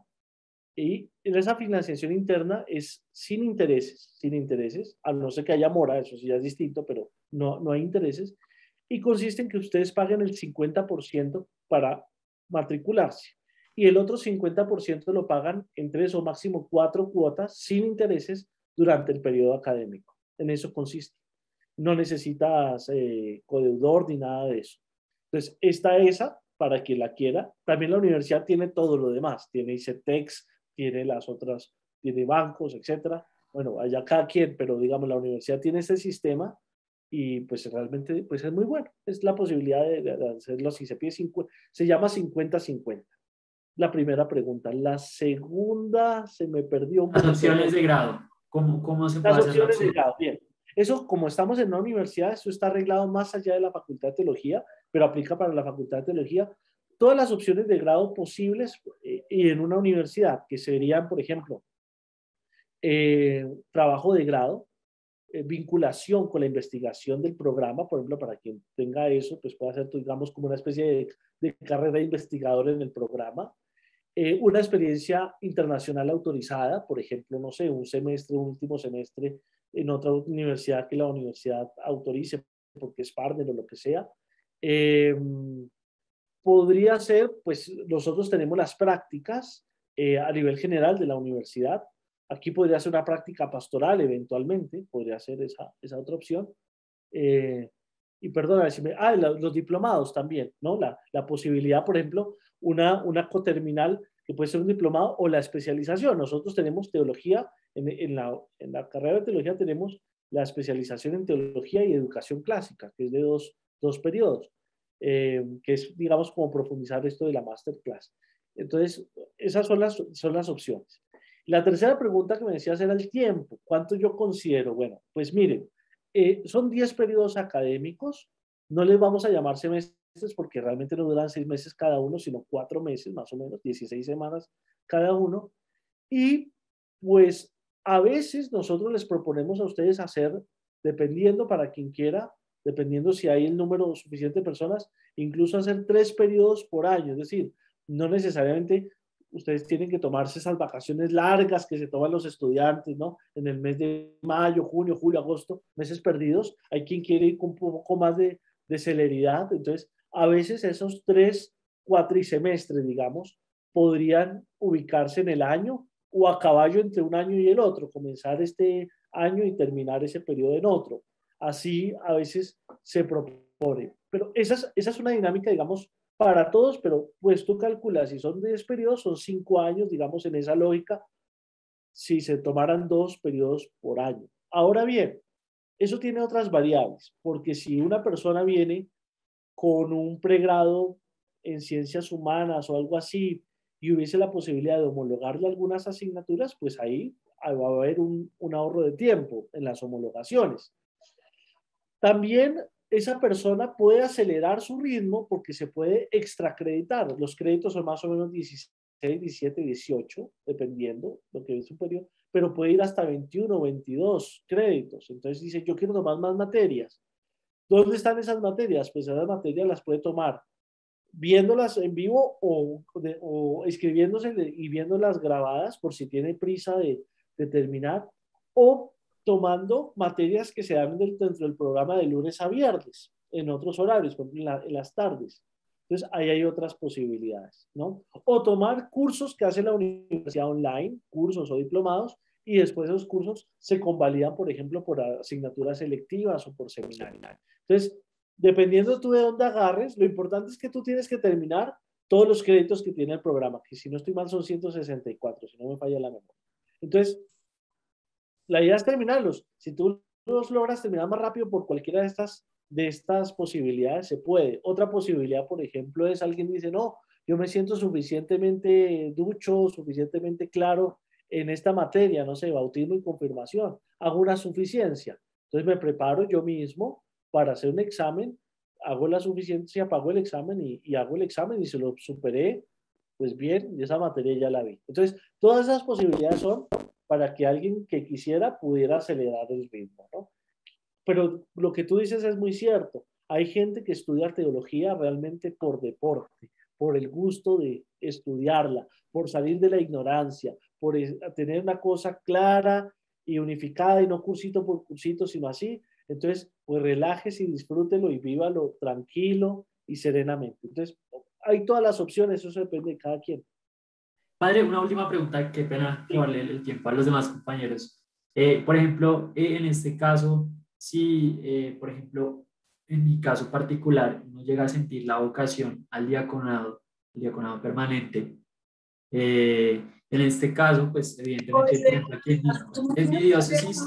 Y esa financiación interna es sin intereses, a no ser que haya mora, eso sí ya es distinto, pero no hay intereses. Y consiste en que ustedes paguen el 50% para matricularse y el otro 50% lo pagan en 3 o máximo 4 cuotas sin intereses durante el periodo académico. En eso consiste. No necesitas codeudor ni nada de eso. Entonces, está esa para quien la quiera. También la universidad tiene todo lo demás. Tiene ICETEX, tiene las otras, tiene bancos, etcétera. Bueno, allá cada quien, pero digamos, la universidad tiene ese sistema y pues realmente pues es muy bueno. Es la posibilidad de hacerlo si se pide 50, se llama 50-50. La primera pregunta. La segunda se me perdió un Las poquito. opciones de grado, ¿cómo se Las puede hacer la opciones de opción? grado, bien. Eso, como estamos en una universidad, eso está arreglado más allá de la Facultad de Teología, pero aplica para la Facultad de Teología. Todas las opciones de grado posibles y en una universidad, que serían, por ejemplo, trabajo de grado, vinculación con la investigación del programa, por ejemplo, para quien tenga eso, pues puede hacer, digamos, como una especie de carrera de investigador en el programa. Una experiencia internacional autorizada, por ejemplo, no sé, un semestre, un último semestre en otra universidad que la universidad autorice, porque es partner o lo que sea. Podría ser, pues nosotros tenemos las prácticas a nivel general de la universidad. Aquí podría ser una práctica pastoral eventualmente, podría ser esa otra opción. Y perdona, los diplomados también, ¿no? La posibilidad, por ejemplo, una coterminal que puede ser un diplomado o la especialización. Nosotros tenemos teología, en la carrera de teología tenemos la especialización en teología y educación clásica, que es de dos periodos, que es, digamos, como profundizar esto de la masterclass. Entonces, esas son las opciones. La tercera pregunta que me decías era el tiempo. ¿Cuánto yo considero? Bueno, pues miren, son 10 periodos académicos, no les vamos a llamar semestres porque realmente no duran 6 meses cada uno, sino 4 meses más o menos, 16 semanas cada uno. Y pues a veces nosotros les proponemos a ustedes hacer, dependiendo para quien quiera, dependiendo si hay el número suficiente de personas, incluso hacer 3 periodos por año, es decir, no necesariamente ustedes tienen que tomarse esas vacaciones largas que se toman los estudiantes, ¿no? En el mes de mayo, junio, julio, agosto, meses perdidos. Hay quien quiere ir con un poco más de celeridad. Entonces, a veces esos 3 cuatrimestres, digamos, podrían ubicarse en el año o a caballo entre un año y el otro, comenzar este año y terminar ese periodo en otro. Así a veces se propone. Pero esa es una dinámica, digamos, para todos, pero pues tú calculas, si son 10 periodos, son 5 años, digamos, en esa lógica, si se tomaran 2 periodos por año. Ahora bien, eso tiene otras variables, porque si una persona viene con un pregrado en ciencias humanas o algo así y hubiese la posibilidad de homologarle algunas asignaturas, pues ahí va a haber un ahorro de tiempo en las homologaciones. También esa persona puede acelerar su ritmo porque se puede extracreditar. Los créditos son más o menos 16, 17, 18, dependiendo lo que es un periodo, pero puede ir hasta 21 o 22 créditos. Entonces dice, yo quiero tomar más materias. ¿Dónde están esas materias? Pues esas materias las puede tomar viéndolas en vivo o escribiéndose y viéndolas grabadas por si tiene prisa de terminar, o tomando materias que se dan dentro del programa de lunes a viernes, en otros horarios, por ejemplo, en las tardes. Entonces, ahí hay otras posibilidades, ¿no? O tomar cursos que hace la universidad online, cursos o diplomados, y después esos cursos se convalidan, por ejemplo, por asignaturas selectivas o por seminarios. Entonces, dependiendo tú de dónde agarres, lo importante es que tú tienes que terminar todos los créditos que tiene el programa, que si no estoy mal son 164, si no me falla la memoria. Entonces, la idea es terminarlos. Si tú los logras terminar más rápido por cualquiera de estas posibilidades, se puede. Otra posibilidad, por ejemplo, es alguien dice, no, yo me siento suficientemente ducho, suficientemente claro en esta materia, no sé, bautismo y confirmación. Hago una suficiencia. Entonces me preparo yo mismo para hacer un examen, hago la suficiencia, pago el examen y hago el examen y se lo superé, pues bien, y esa materia ya la vi. Entonces, todas esas posibilidades son para que alguien que quisiera pudiera acelerar el ritmo, ¿no? Pero lo que tú dices es muy cierto. Hay gente que estudia teología realmente por deporte, por el gusto de estudiarla, por salir de la ignorancia, por tener una cosa clara y unificada y no cursito por cursito, sino así. Entonces, pues relájese y disfrútelo y vívalo tranquilo y serenamente. Entonces, hay todas las opciones, eso depende de cada quien. Padre, una última pregunta, qué pena robarle el tiempo a los demás compañeros. Por ejemplo, en este caso, si, por ejemplo, en mi caso particular, uno llega a sentir la vocación al diaconado, el diaconado permanente, en este caso, pues evidentemente, por ejemplo, aquí en mi diócesis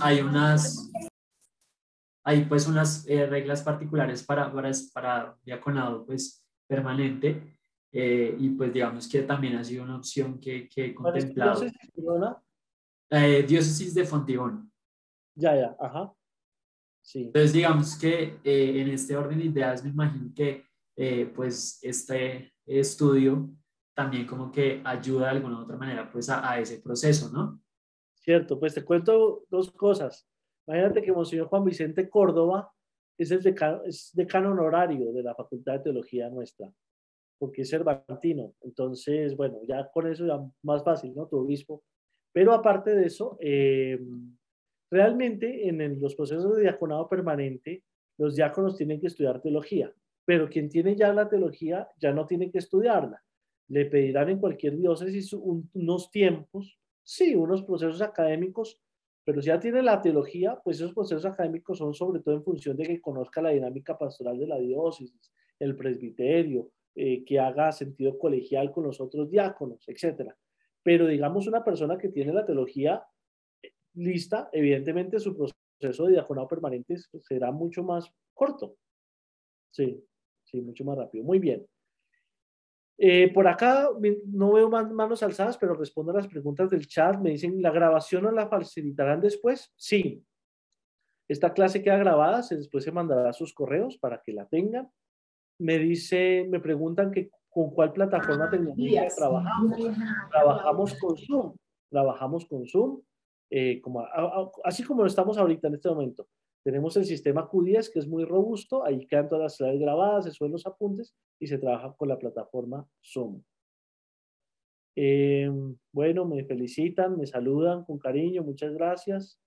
hay pues unas reglas particulares para diaconado pues permanente, y pues digamos que también ha sido una opción que he ¿Cuál es tu contemplado. diócesis, perdona? Diócesis de Fontibón. Ya, ya, ajá, sí. Entonces digamos que en este orden de ideas me imagino que pues este estudio también como que ayuda de alguna u otra manera pues a ese proceso, ¿no? Cierto, pues te cuento 2 cosas. Imagínate que Monseñor Juan Vicente Córdoba es decano honorario de la Facultad de Teología nuestra, porque es cervantino. Entonces, bueno, ya con eso ya más fácil, ¿no? Tu obispo. Pero aparte de eso, realmente en los procesos de diaconado permanente, los diáconos tienen que estudiar teología, pero quien tiene ya la teología ya no tiene que estudiarla. Le pedirán en cualquier diócesis unos tiempos, sí, unos procesos académicos, pero si ya tiene la teología, pues esos procesos académicos son sobre todo en función de que conozca la dinámica pastoral de la diócesis, el presbiterio, que haga sentido colegial con los otros diáconos, etcétera. Pero digamos una persona que tiene la teología lista, evidentemente su proceso de diaconado permanente será mucho más corto. Sí, sí, mucho más rápido. Muy bien. Por acá no veo más manos alzadas, pero respondo a las preguntas del chat. Me dicen, ¿la grabación no la facilitarán después? Sí. Esta clase queda grabada, después se mandará a sus correos para que la tengan. Me preguntan que con cuál plataforma tecnológica trabajamos. Trabajamos con Zoom. Trabajamos con Zoom, así como lo estamos ahorita en este momento. Tenemos el sistema Q10 que es muy robusto, ahí quedan todas las clases grabadas, se suben los apuntes y se trabaja con la plataforma Zoom. Bueno, me felicitan, me saludan con cariño, muchas gracias.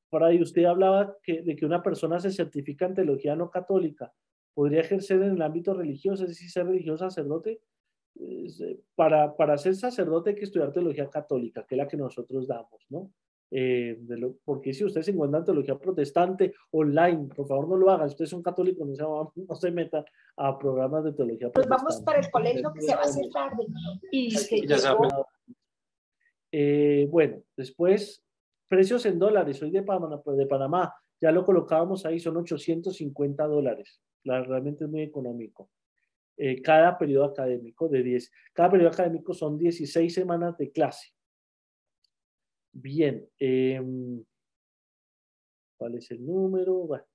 Por ahí usted hablaba de que una persona se certifica en teología no católica. ¿Podría ejercer en el ámbito religioso, es decir, ser religioso sacerdote? Para ser sacerdote hay que estudiar teología católica, que es la que nosotros damos, ¿no? Porque si usted se encuentra en teología protestante online, por favor no lo haga. Si usted es un católico, no se meta a programas de teología protestante. Vamos para el colegio que se va a hacer tarde. Y bueno, después, precios en dólares. Soy de Panamá. Ya lo colocábamos ahí, son $850. Realmente es muy económico. Cada periodo académico de 10. Cada periodo académico son 16 semanas de clase. Bien. ¿Cuál es el número? Bueno,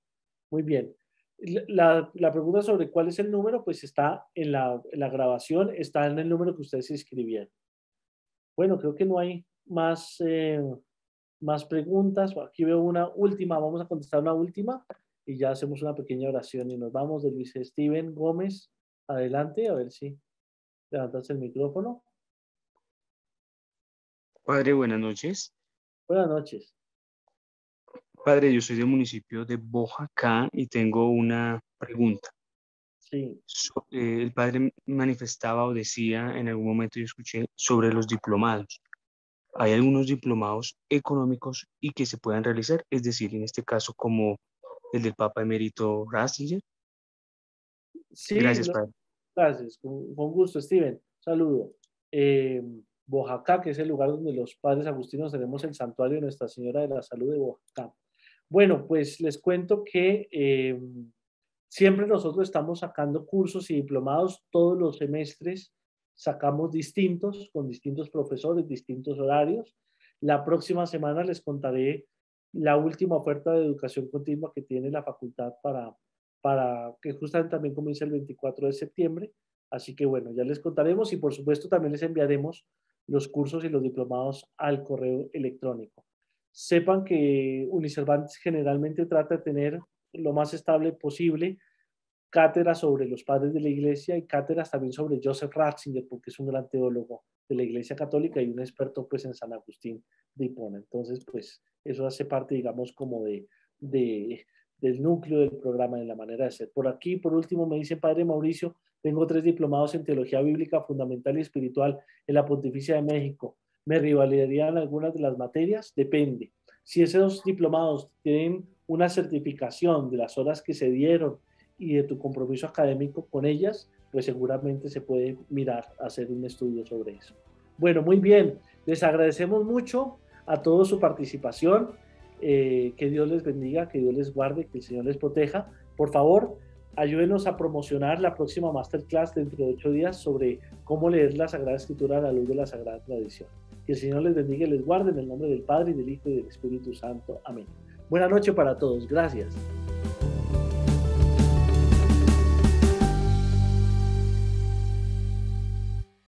muy bien. La pregunta sobre cuál es el número, pues está en la grabación, está en el número que ustedes escribieron. Bueno, creo que no hay más preguntas. Aquí veo una última. Vamos a contestar una última y ya hacemos una pequeña oración y nos vamos. De Luis Steven Gómez. Adelante, a ver si levantas el micrófono. Padre, buenas noches. Buenas noches. Padre, yo soy del municipio de Boyacá y tengo una pregunta. Sí. El padre manifestaba o decía, en algún momento yo escuché, sobre los diplomados. Hay algunos diplomados económicos y que se puedan realizar, es decir, en este caso como el del Papa Emérito Ratzinger. Sí, gracias, padre. Gracias, con gusto, Steven. Saludo. Boyacá, que es el lugar donde los padres agustinos tenemos el santuario de Nuestra Señora de la Salud de Boyacá. Bueno, pues les cuento que siempre nosotros estamos sacando cursos y diplomados todos los semestres. Sacamos distintos, con distintos profesores, distintos horarios. La próxima semana les contaré la última oferta de educación continua que tiene la facultad para que justamente también comience el 24 de septiembre. Así que bueno, ya les contaremos y por supuesto también les enviaremos los cursos y los diplomados al correo electrónico. Sepan que Unicervantes generalmente trata de tener lo más estable posible cátedras sobre los padres de la iglesia y cátedras también sobre Joseph Ratzinger, porque es un gran teólogo de la iglesia católica y un experto pues en San Agustín de Hipona. Entonces pues eso hace parte digamos como del núcleo del programa, de la manera de ser. Por aquí, por último, me dice Padre Mauricio, tengo 3 diplomados en Teología Bíblica Fundamental y Espiritual en la Pontificia de México. ¿Me revalidarían algunas de las materias? Depende. Si esos diplomados tienen una certificación de las horas que se dieron y de tu compromiso académico con ellas, pues seguramente se puede mirar, hacer un estudio sobre eso. Bueno, muy bien. Les agradecemos mucho a todos su participación. Que Dios les bendiga, que Dios les guarde, que el Señor les proteja. Por favor, ayúdenos a promocionar la próxima masterclass dentro de 8 días sobre cómo leer la Sagrada Escritura a la luz de la Sagrada Tradición. Que el Señor les bendiga y les guarde en el nombre del Padre, y del Hijo y del Espíritu Santo. Amén. Buenas noches para todos. Gracias.